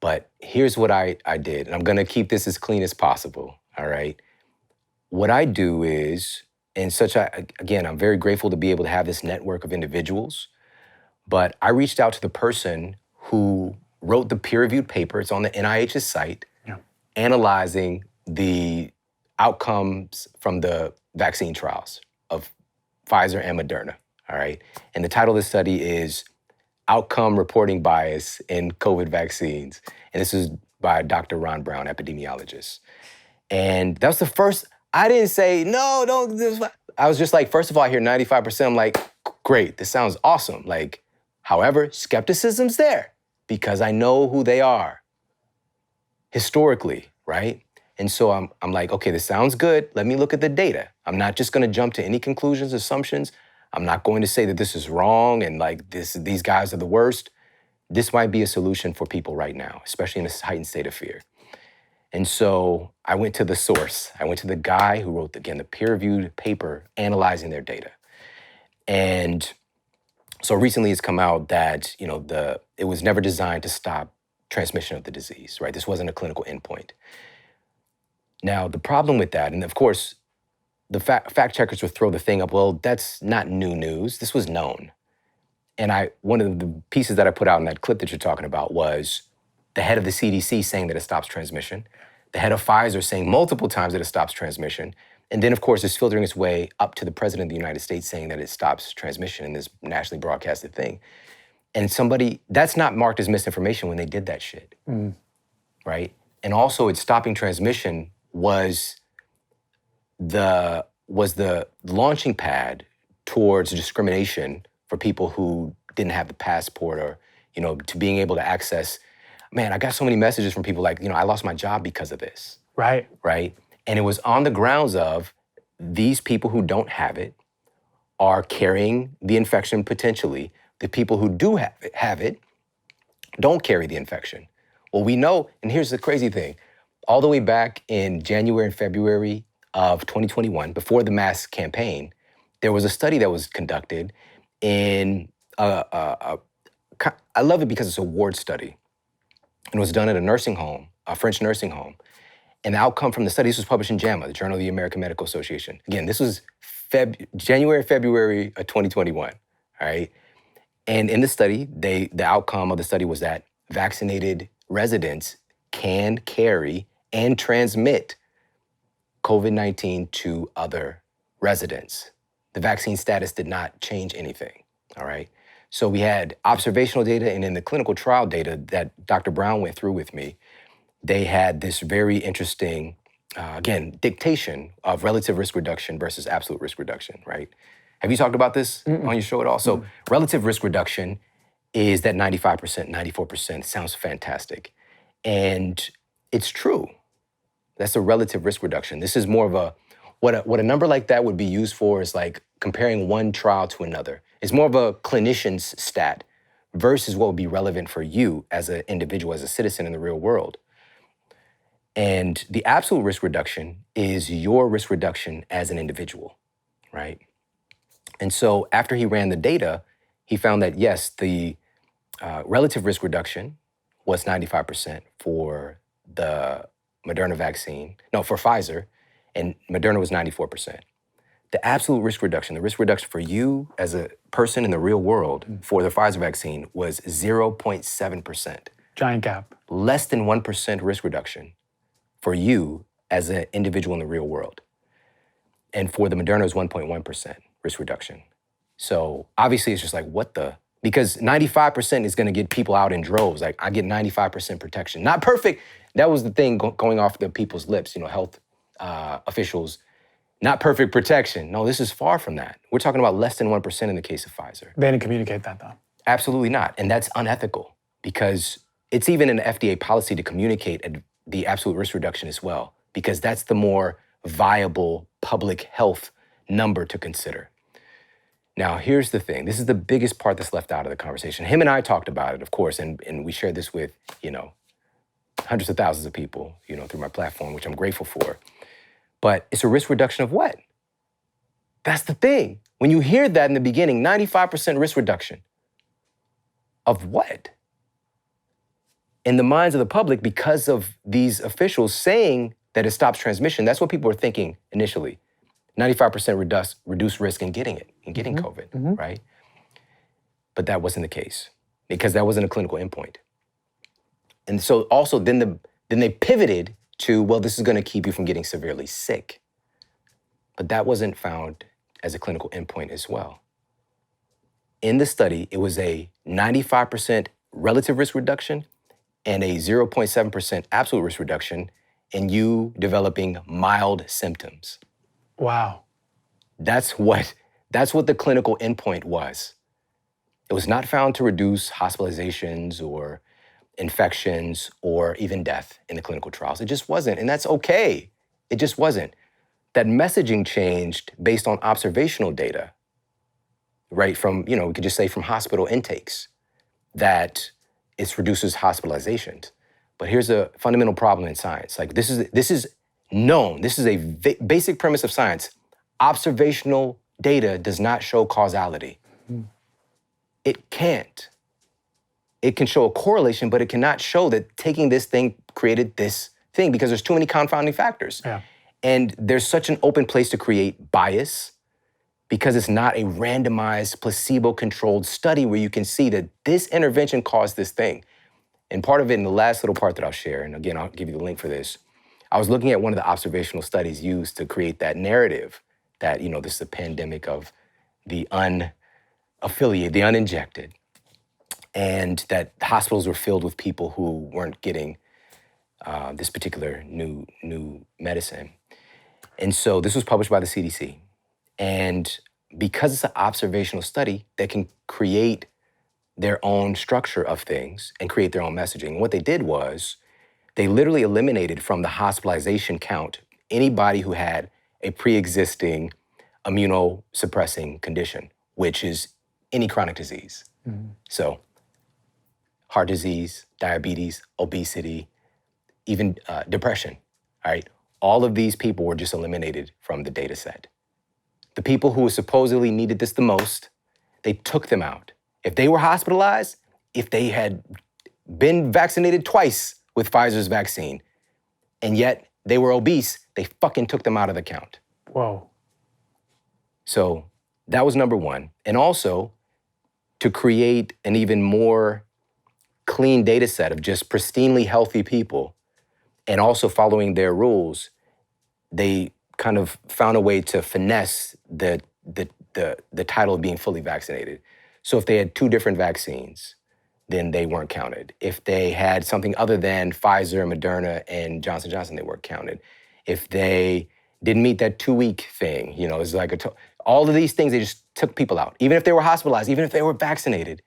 But here's what I did, and I'm going to keep this as clean as possible. All right. What I do is, again, I'm very grateful to be able to have this network of individuals, but I reached out to the person who wrote the peer-reviewed paper. It's on the NIH's site, analyzing the outcomes from the vaccine trials of Pfizer and Moderna, all right? And the title of the study is Outcome Reporting Bias in COVID Vaccines. And this is by Dr. Ron Brown, epidemiologist. And that was the first. I didn't say, no, don't. I was just first of all, I hear 95%. I'm like, great, this sounds awesome. However, skepticism's there because I know who they are historically, right? And so I'm like, okay, this sounds good. Let me look at the data. I'm not just going to jump to any conclusions, assumptions. I'm not going to say that this is wrong and these guys are the worst. This might be a solution for people right now, especially in this heightened state of fear. And so I went to the source. I went to the guy who wrote, again, the peer-reviewed paper analyzing their data. And so recently it's come out that, it was never designed to stop transmission of the disease, right? This wasn't a clinical endpoint. Now, the problem with that, and of course, the fact checkers would throw the thing up, well, that's not new news. This was known. And one of the pieces that I put out in that clip that you're talking about was the head of the CDC saying that it stops transmission, the head of Pfizer saying multiple times that it stops transmission, and then, of course, it's filtering its way up to the president of the United States saying that it stops transmission in this nationally broadcasted thing. And that's not marked as misinformation when they did that shit, right? And also, it's stopping transmission was the launching pad towards discrimination for people who didn't have the passport or, to being able to access man, I got so many messages from people like, I lost my job because of this, Right. right? And it was on the grounds of these people who don't have it are carrying the infection potentially. The people who do have it don't carry the infection. Well, we know, and here's the crazy thing, all the way back in January and February of 2021, before the mask campaign, there was a study that was conducted in, I love it because it's a ward study, and it was done at a nursing home, a French nursing home. And the outcome from the study, this was published in JAMA, the Journal of the American Medical Association. Again, this was January, February of 2021, all right? And in the study, the outcome of the study was that vaccinated residents can carry and transmit COVID-19 to other residents. The vaccine status did not change anything, all right? So we had observational data, and in the clinical trial data that Dr. Brown went through with me, they had this very interesting, again, dictation of relative risk reduction versus absolute risk reduction, right? Have you talked about this on your show at all? So relative risk reduction is that 95%, 94%. Sounds fantastic. And it's true. That's a relative risk reduction. This is more of what a number like that would be used for is like comparing one trial to another. It's more of a clinician's stat versus what would be relevant for you as an individual, as a citizen in the real world. And the absolute risk reduction is your risk reduction as an individual, right? And so after he ran the data, he found that yes, the relative risk reduction was 95% for the Moderna vaccine, no, for Pfizer, and Moderna was 94%. The absolute risk reduction, the risk reduction for you as a person in the real world for the Pfizer vaccine was 0.7%. Giant gap. Less than 1% risk reduction for you as an individual in the real world. And for the Moderna, it was 1.1% risk reduction. So obviously it's just like, what the? Because 95% is gonna get people out in droves. Like I get 95% protection. Not perfect. That was the thing going off the people's lips, health officials. Not perfect protection. No, this is far from that. We're talking about less than 1% in the case of Pfizer. They didn't communicate that though. Absolutely not. And that's unethical because it's even in the FDA policy to communicate the absolute risk reduction as well, because that's the more viable public health number to consider. Now, here's the thing. This is the biggest part that's left out of the conversation. Him and I talked about it, of course, and we shared this with, hundreds of thousands of people, through my platform, which I'm grateful for. But it's a risk reduction of what? That's the thing. When you hear that in the beginning, 95% risk reduction of what? In the minds of the public, because of these officials saying that it stops transmission, that's what people were thinking initially. 95% reduced risk in getting it, in getting COVID, right? But that wasn't the case because that wasn't a clinical endpoint. And so also then they pivoted to, well, this is gonna keep you from getting severely sick. But that wasn't found as a clinical endpoint as well. In the study, it was a 95% relative risk reduction and a 0.7% absolute risk reduction in you developing mild symptoms. Wow. That's what the clinical endpoint was. It was not found to reduce hospitalizations or infections or even death in the clinical trials. It just wasn't, and that's okay. It just wasn't. That messaging changed based on observational data, right? From, we could just say from hospital intakes, that it reduces hospitalizations. But here's a fundamental problem in science. Like this is known. This is a basic premise of science. Observational data does not show causality. It can't. It can show a correlation, but it cannot show that taking this thing created this thing because there's too many confounding factors. Yeah. And there's such an open place to create bias because it's not a randomized, placebo-controlled study where you can see that this intervention caused this thing. And part of it in the last little part that I'll share, and again, I'll give you the link for this, I was looking at one of the observational studies used to create that narrative that, this is a pandemic of the unaffiliated, the uninjected, and that hospitals were filled with people who weren't getting this particular new medicine. And so this was published by the CDC. And because it's an observational study that can create their own structure of things and create their own messaging. And what they did was they literally eliminated from the hospitalization count anybody who had a pre-existing immunosuppressing condition, which is any chronic disease. So heart disease, diabetes, obesity, even depression, all right? All of these people were just eliminated from the data set. The people who supposedly needed this the most, they took them out. If they were hospitalized, if they had been vaccinated twice with Pfizer's vaccine, and yet they were obese, they fucking took them out of the count. Whoa. So that was number one. And also, to create an even more clean data set of just pristinely healthy people and also following their rules, they kind of found a way to finesse the title of being fully vaccinated. So if they had 2 different vaccines, then they weren't counted. If they had something other than Pfizer, Moderna, and Johnson & Johnson, they weren't counted. If they didn't meet that 2-week thing, it's like all of these things, they just took people out. Even if they were hospitalized, even if they were vaccinated,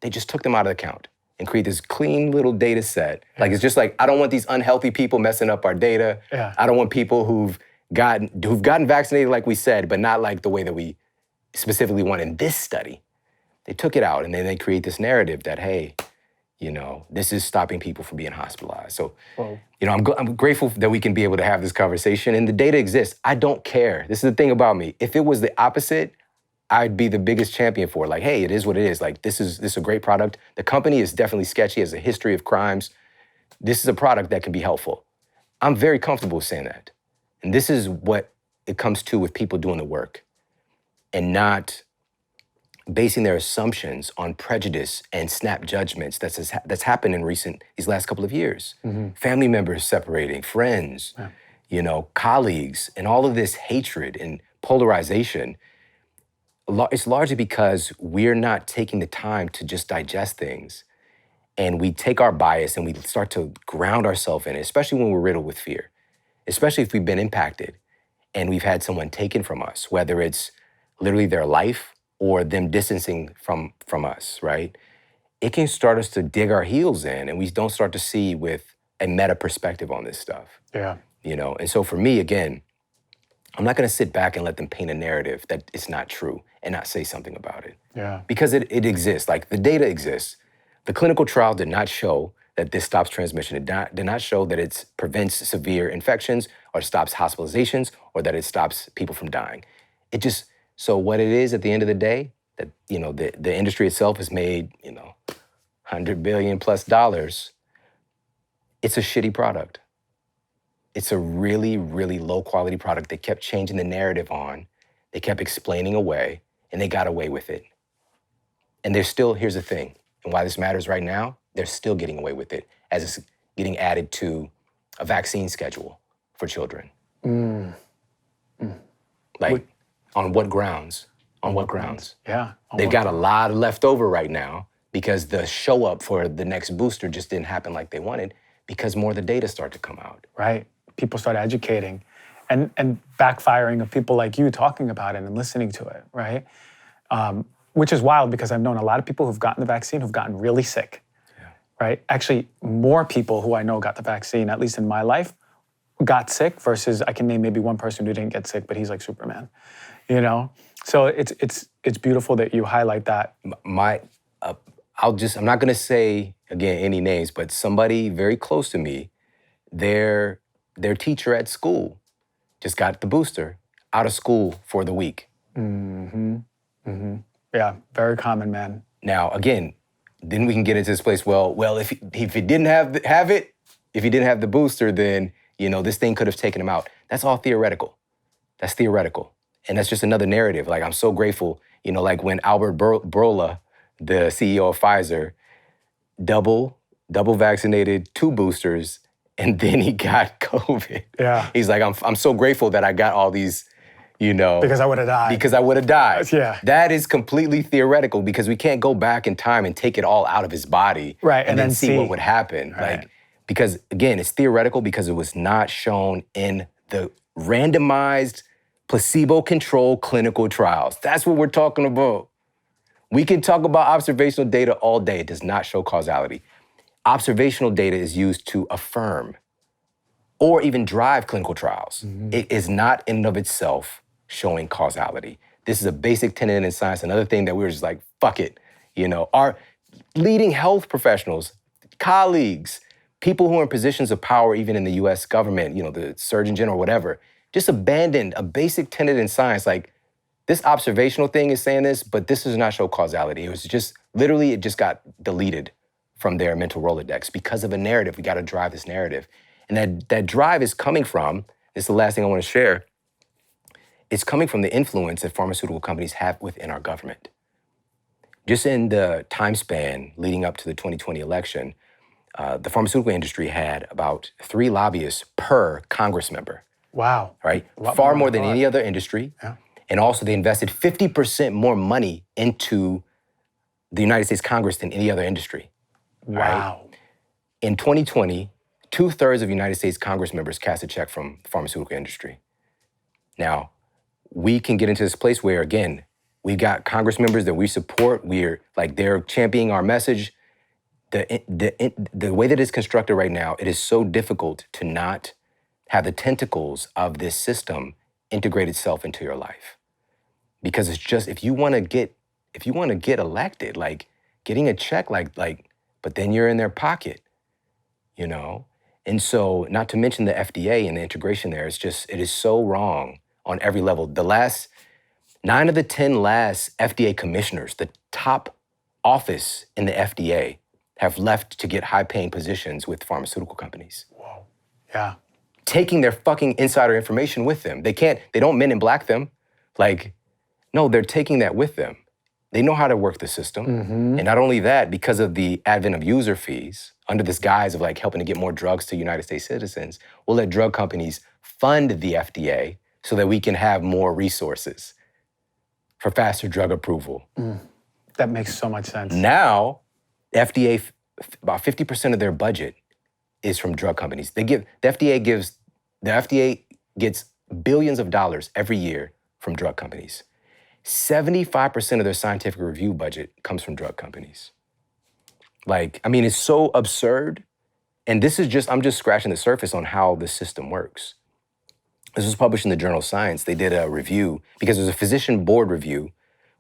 they just took them out of the count and create this clean little data set. Like, it's just like, I don't want these unhealthy people messing up our data. Yeah. I don't want people who've gotten vaccinated, like we said, but not like the way that we specifically want in this study. They took it out, and then they create this narrative that, hey, this is stopping people from being hospitalized. So, I'm grateful that we can be able to have this conversation, and the data exists. I don't care. This is the thing about me. If it was the opposite, I'd be the biggest champion for it. Like, hey, it is what it is. Like, this is a great product. The company is definitely sketchy, has a history of crimes. This is a product that can be helpful. I'm very comfortable with saying that. And this is what it comes to with people doing the work and not basing their assumptions on prejudice and snap judgments that's happened in these last couple of years. Family members separating, friends, colleagues, and all of this hatred and polarization. It's largely because we're not taking the time to just digest things, and we take our bias and we start to ground ourselves in it, especially when we're riddled with fear, especially if we've been impacted and we've had someone taken from us, whether it's literally their life or them distancing from us, right? It can start us to dig our heels in, and we don't start to see with a meta perspective on this stuff. Yeah. And so for me, again, I'm not gonna sit back and let them paint a narrative that it's not true and not say something about it. Yeah. Because it exists, like the data exists. The clinical trial did not show that this stops transmission. It did not show that it prevents severe infections or stops hospitalizations or that it stops people from dying. So what it is at the end of the day, that the industry itself has made $100 billion plus. It's a shitty product. It's a really, really low quality product. They kept changing the narrative on. They kept explaining away, and they got away with it. And here's the thing, and why this matters right now, they're still getting away with it as it's getting added to a vaccine schedule for children. On what grounds? On what grounds? Yeah. They've got a lot left over right now because the show up for the next booster just didn't happen like they wanted because more of the data start to come out. Right. People start educating and backfiring of people like you talking about it and listening to it, right? Which is wild because I've known a lot of people who've gotten the vaccine who've gotten really sick, right? Actually, more people who I know got the vaccine, at least in my life, got sick versus I can name maybe one person who didn't get sick, but he's like Superman, So it's beautiful that you highlight that. I'm not gonna say again any names, but somebody very close to me, their teacher at school just got the booster out of school for the week. Yeah, very common, man. Now again, then we can get into this place. Well, if he didn't have it, if he didn't have the booster, then this thing could have taken him out. That's all theoretical. That's theoretical. And that's just another narrative. Like, I'm so grateful, like when Albert Bourla, the CEO of Pfizer, double vaccinated 2 boosters, and then he got COVID. Yeah. He's like, I'm so grateful that I got all these, Because I would have died. Because I would have died. Yeah. That is completely theoretical because we can't go back in time and take it all out of his body. Right. And then see what would happen. Right. Because again, it's theoretical because it was not shown in the randomized placebo-controlled clinical trials. That's what we're talking about. We can talk about observational data all day. It does not show causality. Observational data is used to affirm or even drive clinical trials. It is not in and of itself showing causality. This is a basic tenet in science, another thing that we were just like, fuck it. Our leading health professionals, colleagues, people who are in positions of power, even in the US government, the Surgeon General, whatever, just abandoned a basic tenet in science. Like, this observational thing is saying this, but this does not show causality. It was just, literally, it just got deleted from their mental Rolodex because of a narrative. We got to drive this narrative. And that drive is coming from, this is the last thing I want to share, it's coming from the influence that pharmaceutical companies have within our government. Just in the time span leading up to the 2020 election, the pharmaceutical industry had about 3 lobbyists per Congress member. Wow. Right? Far more than any other industry. Yeah. And also they invested 50% more money into the United States Congress than any other industry. Wow. Right? In 2020, 2/3 of United States Congress members cast a check from the pharmaceutical industry. Now, we can get into this place where, again, we've got Congress members that we support. We're like, they're championing our message. The way that it's constructed right now, it is so difficult to not have the tentacles of this system integrate itself into your life. Because it's just, if you want to get elected, like getting a check, but then you're in their pocket, And so, not to mention the FDA and the integration there, it is so wrong on every level. 9 of the 10 last FDA commissioners, the top office in the FDA, have left to get high-paying positions with pharmaceutical companies. Whoa. Yeah. Taking their fucking insider information with them. They don't Men in Black them. No, they're taking that with them. They know how to work the system. And not only that, because of the advent of user fees, under this guise of helping to get more drugs to United States citizens, we'll let drug companies fund the FDA so that we can have more resources for faster drug approval. That makes so much sense. Now, FDA, about 50% of their budget is from drug companies. The FDA gets billions of dollars every year from drug companies. 75% of their scientific review budget comes from drug companies. It's so absurd. And I'm just scratching the surface on how the system works. This was published in the journal Science. They did a review, because there's a physician board review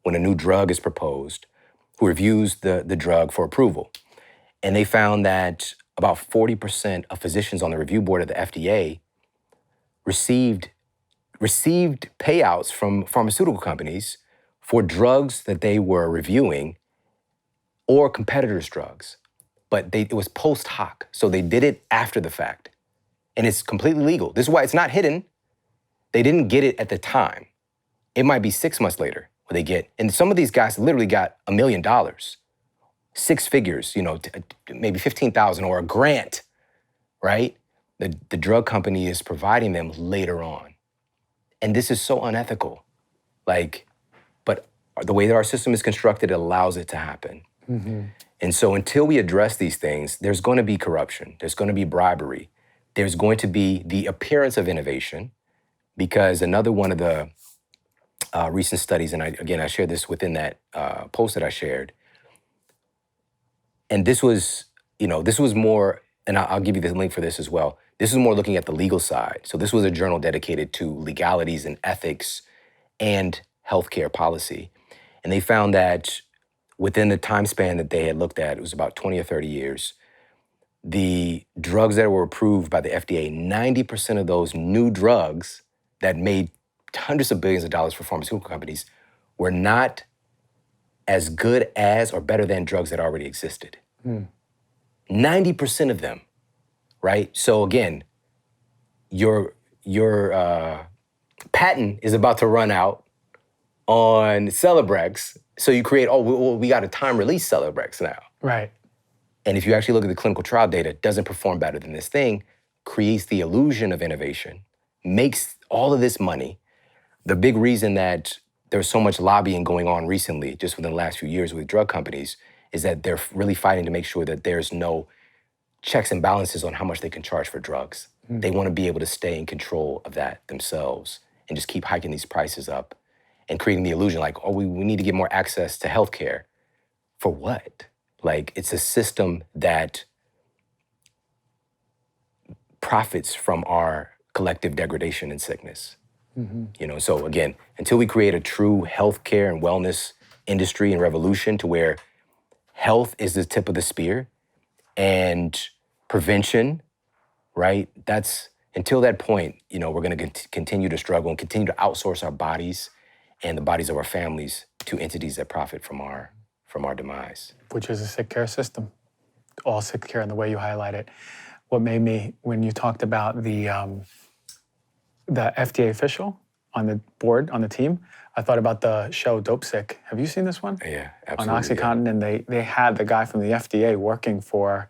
when a new drug is proposed, who reviews the drug for approval. And they found that about 40% of physicians on the review board of the FDA received payouts from pharmaceutical companies for drugs that they were reviewing or competitors' drugs. But it was post hoc, so they did it after the fact. And it's completely legal. This is why it's not hidden. They didn't get it at the time. It might be 6 months later where they get, and some of these guys literally got $1 million, 6 figures, maybe 15,000 or a grant, right? The drug company is providing them later on. And this is so unethical. But the way that our system is constructed, it allows it to happen. And so until we address these things, there's going to be corruption. There's going to be bribery. There's going to be the appearance of innovation, because another one of the recent studies, and I shared this within that post that I shared, and this was more, and I'll give you the link for this as well. This is more looking at the legal side. So this was a journal dedicated to legalities and ethics and healthcare policy. And they found that within the time span that they had looked at, it was about 20 or 30 years, the drugs that were approved by the FDA, 90% of those new drugs that made hundreds of billions of dollars for pharmaceutical companies were not as good as or better than drugs that already existed. 90% of them, right? So again, your patent is about to run out on Celebrex, so you create, we got a time-release Celebrex now. Right. And if you actually look at the clinical trial data, it doesn't perform better than this thing, creates the illusion of innovation, makes all of this money. The big reason that there's so much lobbying going on recently, just within the last few years with drug companies, is that they're really fighting to make sure that there's no checks and balances on how much they can charge for drugs. They want to be able to stay in control of that themselves and just keep hiking these prices up. and creating the illusion like, oh, we need to get more access to healthcare. For what? Like, it's a system that profits from our collective degradation and sickness. You know, so again, until we create a true healthcare and wellness industry and revolution to where health is the tip of the spear and prevention, right? That's until that point, you know, we're going to continue to struggle and continue to outsource our bodies and the bodies of our families to entities that profit from our demise. Which is a sick care system, all sick care in the way you highlight it. What made me, when you talked about the FDA official on the board, on the team, I thought about the show Dope Sick. Have you seen this one? Yeah, On absolutely. OxyContin, and they had the guy from the FDA working for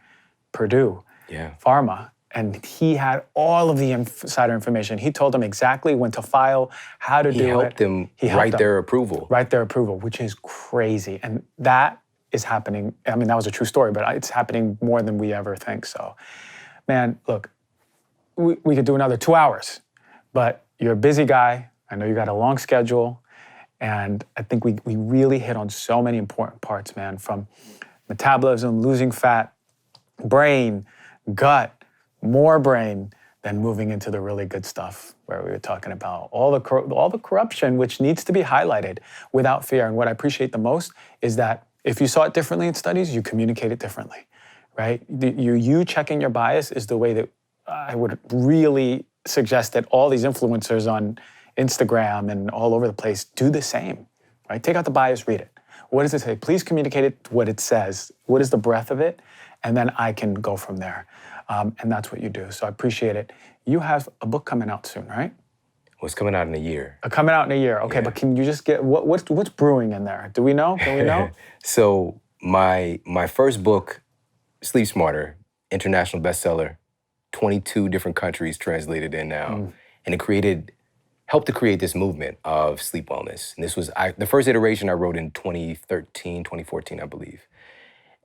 Purdue Pharma, and he had all of the insider information. He told them exactly when to file, how to do it. He helped them write their approval. Write their approval, which is crazy. And that is happening. I mean, that was a true story, but it's happening more than we ever think. So, man, look, we could do another 2 hours, but you're a busy guy. I know you got a long schedule. And I think we really hit on so many important parts, man, from metabolism, losing fat, brain, gut, more brain, then moving into the really good stuff where we were talking about all the corruption, which needs to be highlighted without fear. And what I appreciate the most is that if you saw it differently in studies, you communicate it differently, right? You checking your bias is the way that I would really suggest that all these influencers on Instagram and all over the place do the same, right? Take out the bias, read it. What does it say? Please communicate it, what it says. What is the breadth of it? And then I can go from there. And that's what you do. So I appreciate it. You have a book coming out soon, right? Well, it's coming out in a year. Coming out in a year. Okay, but can you just get, what's brewing in there? Do we know? Can we know? So my first book, Sleep Smarter, international bestseller, 22 different countries translated in now. And it helped to create this movement of sleep wellness. And this was, the first iteration I wrote in 2013, 2014, I believe.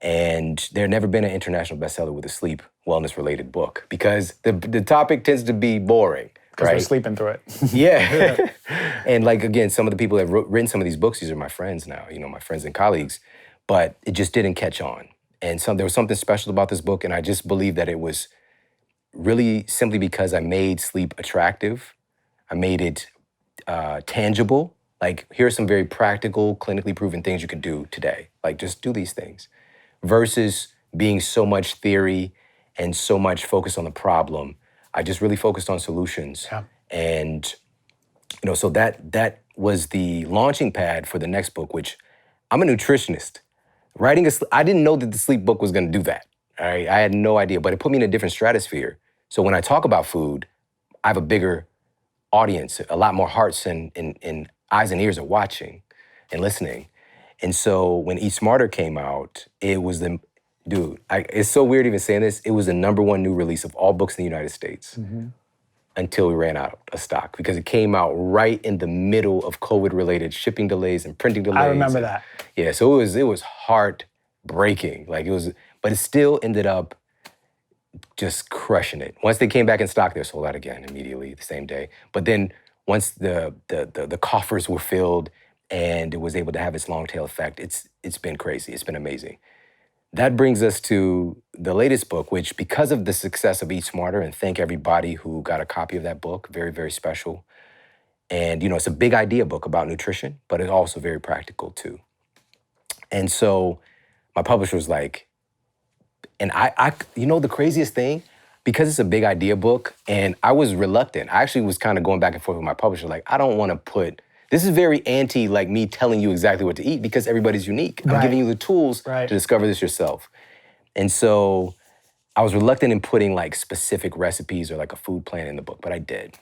And there had never been an international bestseller with a sleep wellness related book because the topic tends to be boring. Because right? we're sleeping through it. Yeah. And like, again, some of the people that have written some of these books, these are my friends now, you know, my friends and colleagues, but it just didn't catch on. And there was something special about this book, and I just believe that it was really simply because I made sleep attractive. I made it tangible. Like, here are some very practical, clinically proven things you can do today. Like, just do these things. Versus being so much theory and so much focus on the problem. I just really focused on solutions. Yeah. And, you know, so that was the launching pad for the next book, which I'm a nutritionist. I didn't know that the sleep book was gonna do that. All right? I had no idea, but it put me in a different stratosphere. So when I talk about food, I have a bigger audience, a lot more hearts and eyes and ears are watching and listening. And so when Eat Smarter came out, it was it's so weird even saying this, it was the #1 new release of all books in the United States until we ran out of stock because it came out right in the middle of COVID-related shipping delays and printing delays. I remember that. Yeah, so it was heartbreaking. But it still ended up just crushing it. Once they came back in stock, they were sold out again immediately the same day. But then once the coffers were filled and it was able to have its long tail effect, it's been crazy. It's been amazing. That brings us to the latest book, which because of the success of Eat Smarter, and thank everybody who got a copy of that book, very, very special. And, you know, it's a big idea book about nutrition, but it's also very practical too. And so my publisher was like, and I you know, the craziest thing, because it's a big idea book, and I was reluctant. I actually was kind of going back and forth with my publisher, like, I don't want to this is very anti, like, me telling you exactly what to eat because everybody's unique. I'm giving you the tools to discover this yourself. And so I was reluctant in putting like specific recipes or like a food plan in the book, but I did.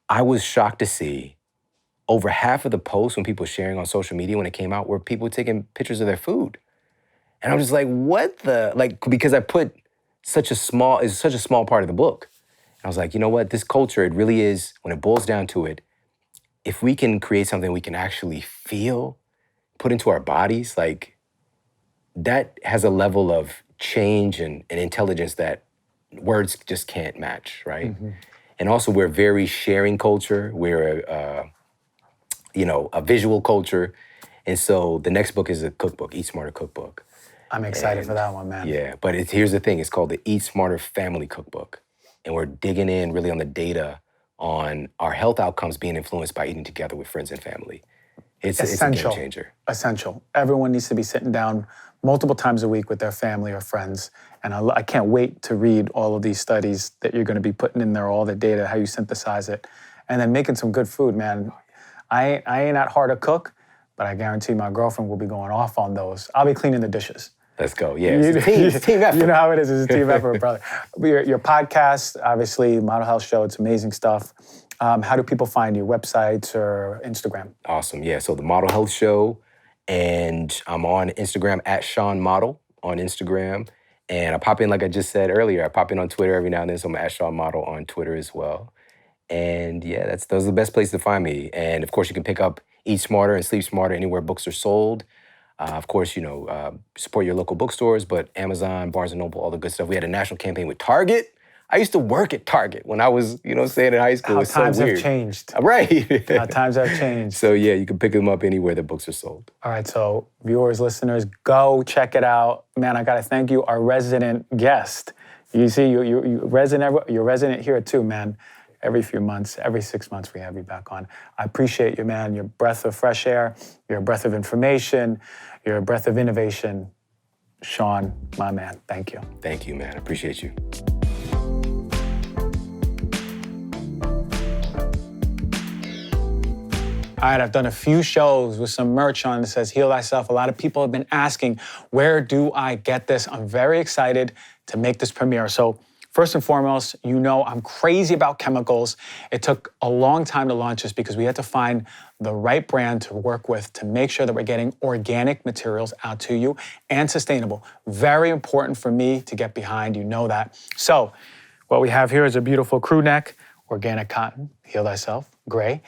I was shocked to see over half of the posts when people were sharing on social media when it came out were people taking pictures of their food. And I was just like, what the, like, because I put it's such a small part of the book. And I was like, you know what, this culture, it really is, when it boils down to it, if we can create something we can actually feel, put into our bodies, like, that has a level of change and intelligence that words just can't match, right? And also, we're a very sharing culture. We're a visual culture. And so the next book is a cookbook, Eat Smarter Cookbook. I'm excited for And that one, man. yeah, but here's the thing. It's called the Eat Smarter Family Cookbook. And we're digging in really on the data on our health outcomes being influenced by eating together with friends and family. It's a game changer. Essential. Everyone needs to be sitting down multiple times a week with their family or friends. And I can't wait to read all of these studies that you're going to be putting in there, all the data, how you synthesize it, and then making some good food, man. I ain't that hard to cook, but I guarantee my girlfriend will be going off on those. I'll be cleaning the dishes. Let's go. Yeah, it's a team effort. You know how it is. It's a team effort, brother. Your podcast, obviously, Model Health Show, it's amazing stuff. How do people find you? Websites or Instagram? Awesome. Yeah, so the Model Health Show, and I'm on Instagram at Shawn Model on Instagram. And I pop in, like I just said earlier, I pop in on Twitter every now and then, so I'm at Shawn Model on Twitter as well. And yeah, those are the best places to find me. And of course, you can pick up Eat Smarter and Sleep Smarter anywhere books are sold. Of course, support your local bookstores, but Amazon, Barnes & Noble, all the good stuff. We had a national campaign with Target. I used to work at Target when I was, in high school. How times have changed. Right. How times have changed. So yeah, you can pick them up anywhere the books are sold. All right, so viewers, listeners, go check it out. Man, I gotta thank you, our resident guest. You see, you're resident here too, man. Every few months, every 6 months, we have you back on. I appreciate you, man. Your breath of fresh air, your breath of information, your breath of innovation. Shawn, my man, thank you. Thank you, man. I appreciate you. All right, I've done a few shows with some merch on that says Heal Thyself. A lot of people have been asking, where do I get this? I'm very excited to make this premiere. So first and foremost, I'm crazy about chemicals. It took a long time to launch this because we had to find the right brand to work with to make sure that we're getting organic materials out to you and sustainable. Very important for me to get behind, you know that. So what we have here is a beautiful crew neck, organic cotton, Heal Thyself, gray.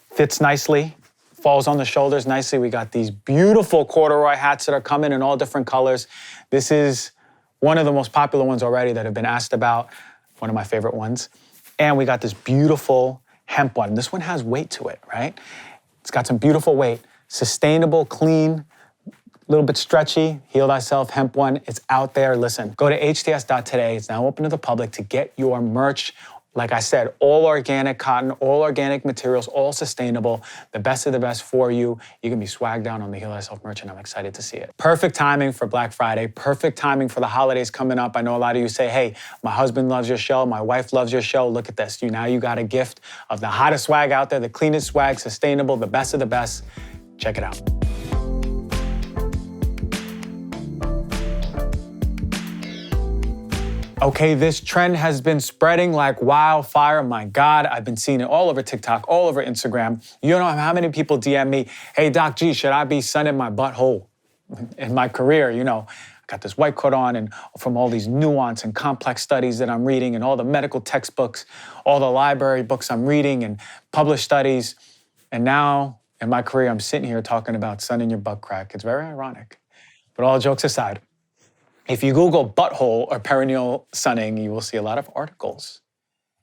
Fits nicely, falls on the shoulders nicely. We got these beautiful corduroy hats that are coming in all different colors. This is one of the most popular ones already that have been asked about, one of my favorite ones. And we got this beautiful hemp one. This one has weight to it, right? It's got some beautiful weight. Sustainable, clean, a little bit stretchy. Heal Thyself hemp one. It's out there. Listen, go to hts.today. It's now open to the public to get your merch. Like I said, all organic cotton, all organic materials, all sustainable, the best of the best for you. You can be swagged out on the Heal Thyself merch, and I'm excited to see it. Perfect timing for Black Friday, perfect timing for the holidays coming up. I know a lot of you say, hey, my husband loves your show, my wife loves your show. Look at this. Now you got a gift of the hottest swag out there, the cleanest swag, sustainable, the best of the best. Check it out. Okay, this trend has been spreading like wildfire. My God, I've been seeing it all over TikTok, all over Instagram. You don't know how many people DM me, hey, Doc G, should I be sunning my butthole in my career? I got this white coat on, and from all these nuance and complex studies that I'm reading and all the medical textbooks, all the library books I'm reading and published studies. And now in my career, I'm sitting here talking about sunning your butt crack. It's very ironic. But all jokes aside, if you Google butthole or perineal sunning, you will see a lot of articles.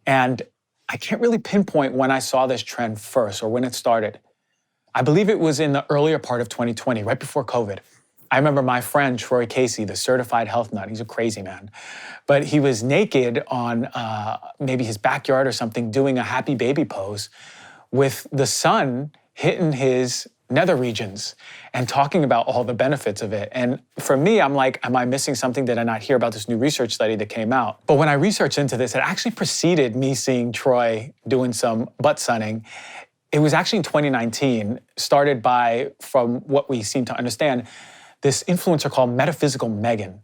And I can't really pinpoint when I saw this trend first or when it started. I believe it was in the earlier part of 2020, right before COVID. I remember my friend, Troy Casey, the certified health nut. He's a crazy man. But he was naked on maybe his backyard or something, doing a happy baby pose with the sun hitting his nether regions and talking about all the benefits of it. And for me, I'm like, am I missing something? Did I not hear about this new research study that came out? But when I researched into this, it actually preceded me seeing Troy doing some butt sunning. It was actually in 2019, started by, from what we seem to understand, this influencer called Metaphysical Megan.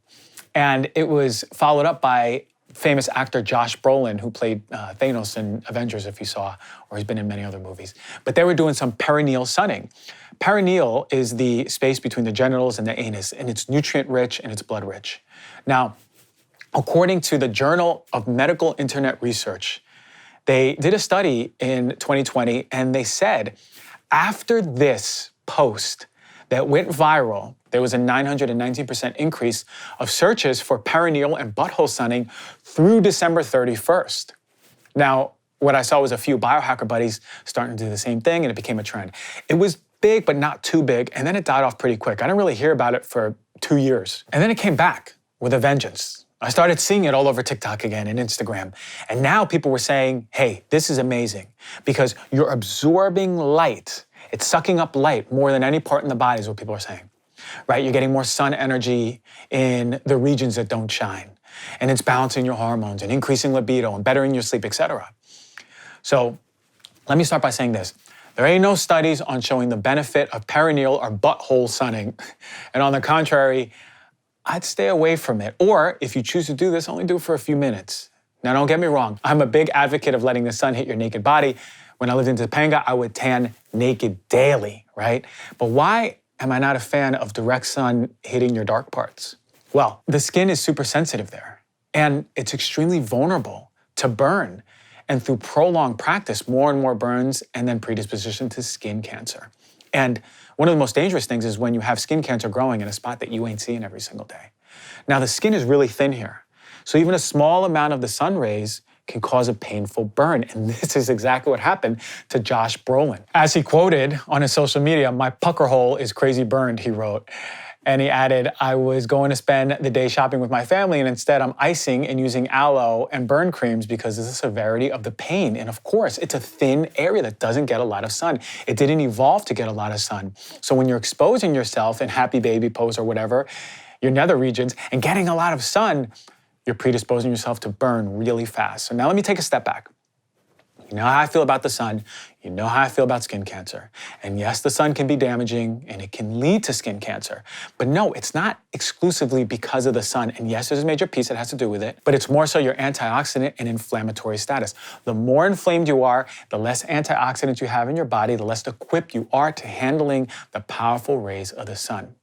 And it was followed up by famous actor Josh Brolin, who played Thanos in Avengers, if you saw, or he's been in many other movies. But they were doing some perineal sunning. Perineal is the space between the genitals and the anus, and it's nutrient-rich and it's blood-rich. Now, according to the Journal of Medical Internet Research, they did a study in 2020, and they said, after this post that went viral, there was a 919% increase of searches for perineal and butthole sunning through December 31st. Now, what I saw was a few biohacker buddies starting to do the same thing, and it became a trend. It was big, but not too big, and then it died off pretty quick. I didn't really hear about it for 2 years. And then it came back with a vengeance. I started seeing it all over TikTok again and Instagram. And now people were saying, hey, this is amazing because you're absorbing light. It's sucking up light more than any part in the body is what people are saying, right? You're getting more sun energy in the regions that don't shine. And it's balancing your hormones and increasing libido and bettering your sleep, etc. So let me start by saying this. There ain't no studies on showing the benefit of perineal or butthole sunning. And on the contrary, I'd stay away from it. Or if you choose to do this, only do it for a few minutes. Now, don't get me wrong. I'm a big advocate of letting the sun hit your naked body. When I lived in Topanga, I would tan naked daily, right? But why am I not a fan of direct sun hitting your dark parts? Well, the skin is super sensitive there, and it's extremely vulnerable to burn. And through prolonged practice, more and more burns and then predisposition to skin cancer. And one of the most dangerous things is when you have skin cancer growing in a spot that you ain't seeing every single day. Now, the skin is really thin here. So even a small amount of the sun rays can cause a painful burn. And this is exactly what happened to Josh Brolin. As he quoted on his social media, "My pucker hole is crazy burned," he wrote. And he added, "I was going to spend the day shopping with my family, and instead I'm icing and using aloe and burn creams because of the severity of the pain." And of course, it's a thin area that doesn't get a lot of sun. It didn't evolve to get a lot of sun. So when you're exposing yourself in happy baby pose or whatever, your nether regions, and getting a lot of sun, you're predisposing yourself to burn really fast. So now let me take a step back. You know how I feel about the sun. You know how I feel about skin cancer. And yes, the sun can be damaging and it can lead to skin cancer. But no, it's not exclusively because of the sun. And yes, there's a major piece that has to do with it, but it's more so your antioxidant and inflammatory status. The more inflamed you are, the less antioxidants you have in your body, the less equipped you are to handling the powerful rays of the sun.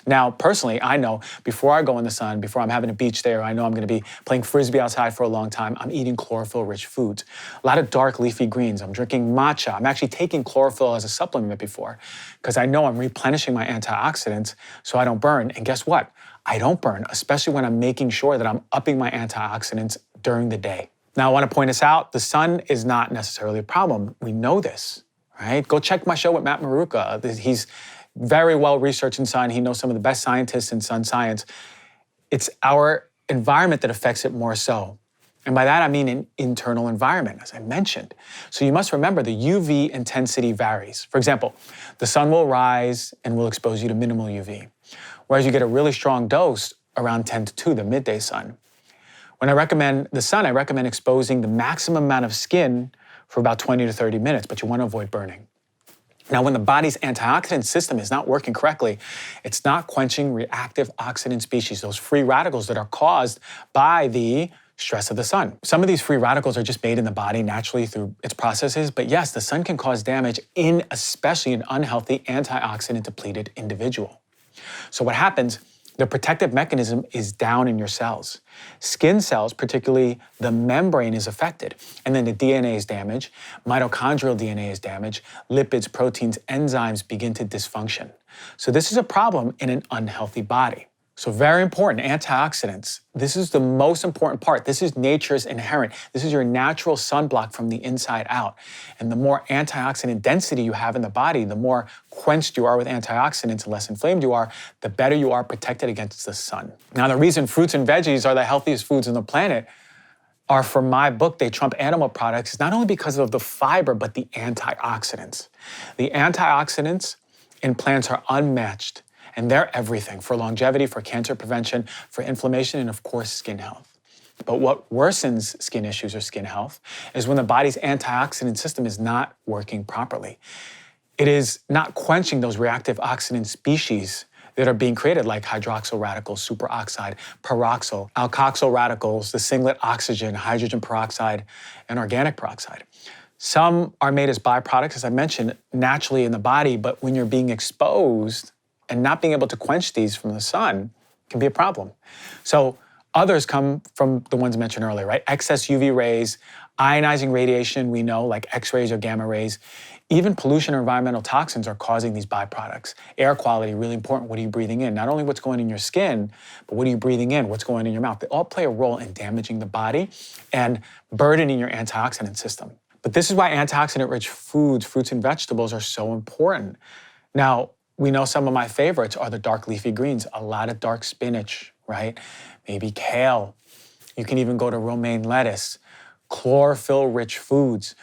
Now, personally, I know before I go in the sun, before I'm having a beach day, or I know I'm gonna be playing Frisbee outside for a long time, I'm eating chlorophyll-rich foods. A lot of dark leafy greens. I'm drinking matcha. I'm actually taking chlorophyll as a supplement before because I know I'm replenishing my antioxidants so I don't burn. And guess what? I don't burn, especially when I'm making sure that I'm upping my antioxidants during the day. Now, I wanna point this out. The sun is not necessarily a problem. We know this, right? Go check my show with Matt Maruka. He's very well researched in sun. He knows some of the best scientists in sun science. It's our environment that affects it more so. And by that, I mean an internal environment, as I mentioned. So you must remember the UV intensity varies. For example, the sun will rise and will expose you to minimal UV, whereas you get a really strong dose around 10 to 2, the midday sun. When I recommend the sun, I recommend exposing the maximum amount of skin for about 20 to 30 minutes, but you want to avoid burning. Now, when the body's antioxidant system is not working correctly, it's not quenching reactive oxidant species, those free radicals that are caused by the stress of the sun. Some of these free radicals are just made in the body naturally through its processes, but yes, the sun can cause damage in especially an unhealthy antioxidant depleted individual. So what happens, the protective mechanism is down in your cells. Skin cells, particularly the membrane, is affected. And then the DNA is damaged, mitochondrial DNA is damaged, lipids, proteins, enzymes begin to dysfunction. So this is a problem in an unhealthy body. So very important, antioxidants. This is the most important part. This is nature's inherent. This is your natural sunblock from the inside out. And the more antioxidant density you have in the body, the more quenched you are with antioxidants, the less inflamed you are, the better you are protected against the sun. Now, the reason fruits and veggies are the healthiest foods on the planet are, for my book, they trump animal products, is not only because of the fiber, but the antioxidants. The antioxidants in plants are unmatched. And they're everything for longevity, for cancer prevention, for inflammation, and of course, skin health. But what worsens skin issues or skin health is when the body's antioxidant system is not working properly. It is not quenching those reactive oxidant species that are being created, like hydroxyl radicals, superoxide, peroxyl, alkoxyl radicals, the singlet oxygen, hydrogen peroxide, and organic peroxide. Some are made as byproducts, as I mentioned, naturally in the body, but when you're being exposed and not being able to quench these from the sun can be a problem. So Others come from the ones mentioned earlier, right? Excess UV rays, ionizing radiation, we know, like X-rays or gamma rays. Even pollution or environmental toxins are causing these byproducts. Air quality, really important. What are you breathing in? Not only what's going in your skin, but what are you breathing in? What's going in your mouth? They all play a role in damaging the body and burdening your antioxidant system. But this is why antioxidant-rich foods, fruits and vegetables are so important. Now, we know some of my favorites are the dark leafy greens, a lot of dark spinach, right? Maybe kale. You can even go to romaine lettuce, chlorophyll-rich foods,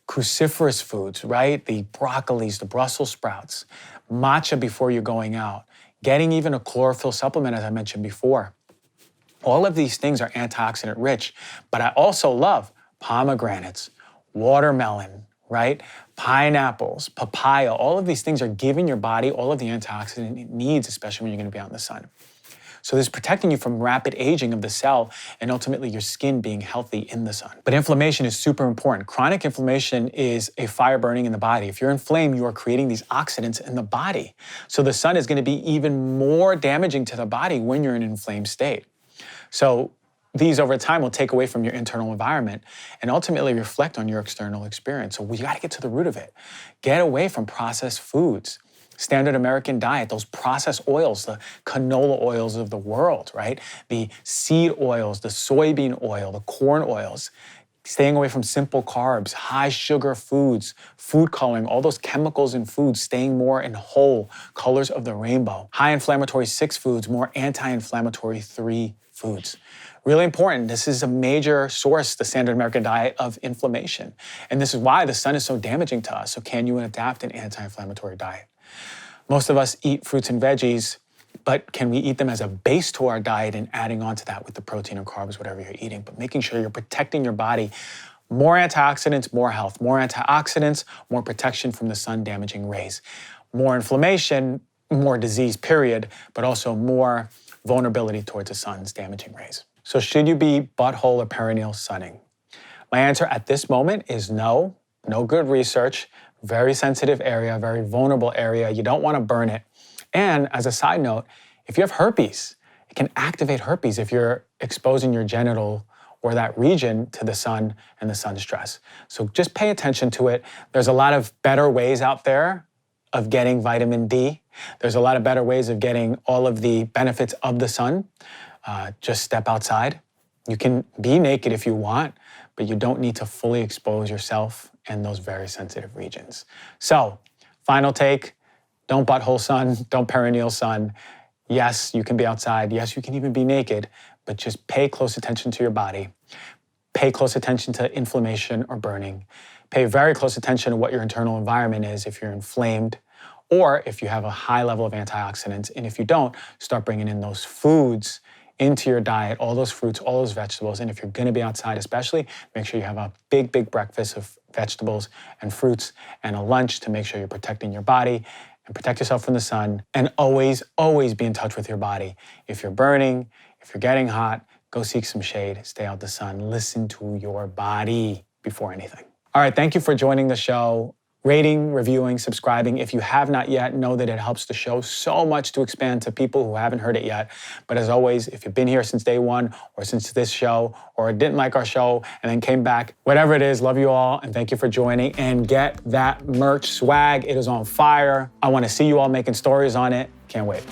cruciferous foods, right? The broccolis, the Brussels sprouts, matcha before you're going out, getting even a chlorophyll supplement, as I mentioned before. All of these things are antioxidant rich, but I also love pomegranates, watermelon, right? Pineapples, papaya, all of these things are giving your body all of the antioxidant it needs, especially when you're gonna be out in the sun. So this is protecting you from rapid aging of the cell and ultimately your skin being healthy in the sun. But inflammation is super important. Chronic inflammation is a fire burning in the body. If you're inflamed, you are creating these oxidants in the body. So the sun is going to be even more damaging to the body when you're in an inflamed state. So these over time will take away from your internal environment and ultimately reflect on your external experience. So we got to get to the root of it. Get away from processed foods. Standard American diet, those processed oils, the canola oils of the world, right? The seed oils, the soybean oil, the corn oils. Staying away from simple carbs, high sugar foods, food coloring, all those chemicals in foods, staying more in whole, colors of the rainbow. High inflammatory 6 foods, more anti-inflammatory 3 foods. Really important. This is a major source, the standard American diet, of inflammation. And this is why the sun is so damaging to us. So can you adapt an anti-inflammatory diet? Most of us eat fruits and veggies, but can we eat them as a base to our diet and adding on to that with the protein or carbs, whatever you're eating, but making sure you're protecting your body. More antioxidants, more health. More antioxidants, more protection from the sun damaging rays. More inflammation, more disease, period, but also more vulnerability towards the sun's damaging rays. So should you be butthole or perineal sunning? My answer at this moment is no. No good research. Very sensitive area, very vulnerable area. You don't want to burn it. And as a side note, if you have herpes, it can activate herpes if you're exposing your genital or that region to the sun and the sun stress. So just pay attention to it. There's a lot of better ways out there of getting vitamin D. There's a lot of better ways of getting all of the benefits of the sun. Just step outside. You can be naked if you want, but you don't need to fully expose yourself in those very sensitive regions. So, final take, don't butthole sun, don't perineal sun. Yes, you can be outside. Yes, you can even be naked, but just pay close attention to your body. Pay close attention to inflammation or burning. Pay very close attention to what your internal environment is if you're inflamed or if you have a high level of antioxidants. And if you don't, start bringing in those foods into your diet, all those fruits, all those vegetables. And if you're gonna be outside especially, make sure you have a big, big breakfast of vegetables and fruits and a lunch to make sure you're protecting your body and protect yourself from the sun. And always, always be in touch with your body. If you're burning, if you're getting hot, go seek some shade, stay out the sun, listen to your body before anything. All right, thank you for joining the show. Rating, reviewing, subscribing. If you have not yet, know that it helps the show so much to expand to people who haven't heard it yet. But as always, if you've been here since day one or since this show or didn't like our show and then came back, whatever it is, love you all and thank you for joining. And get that merch swag. It is on fire. I want to see you all making stories on it. Can't wait.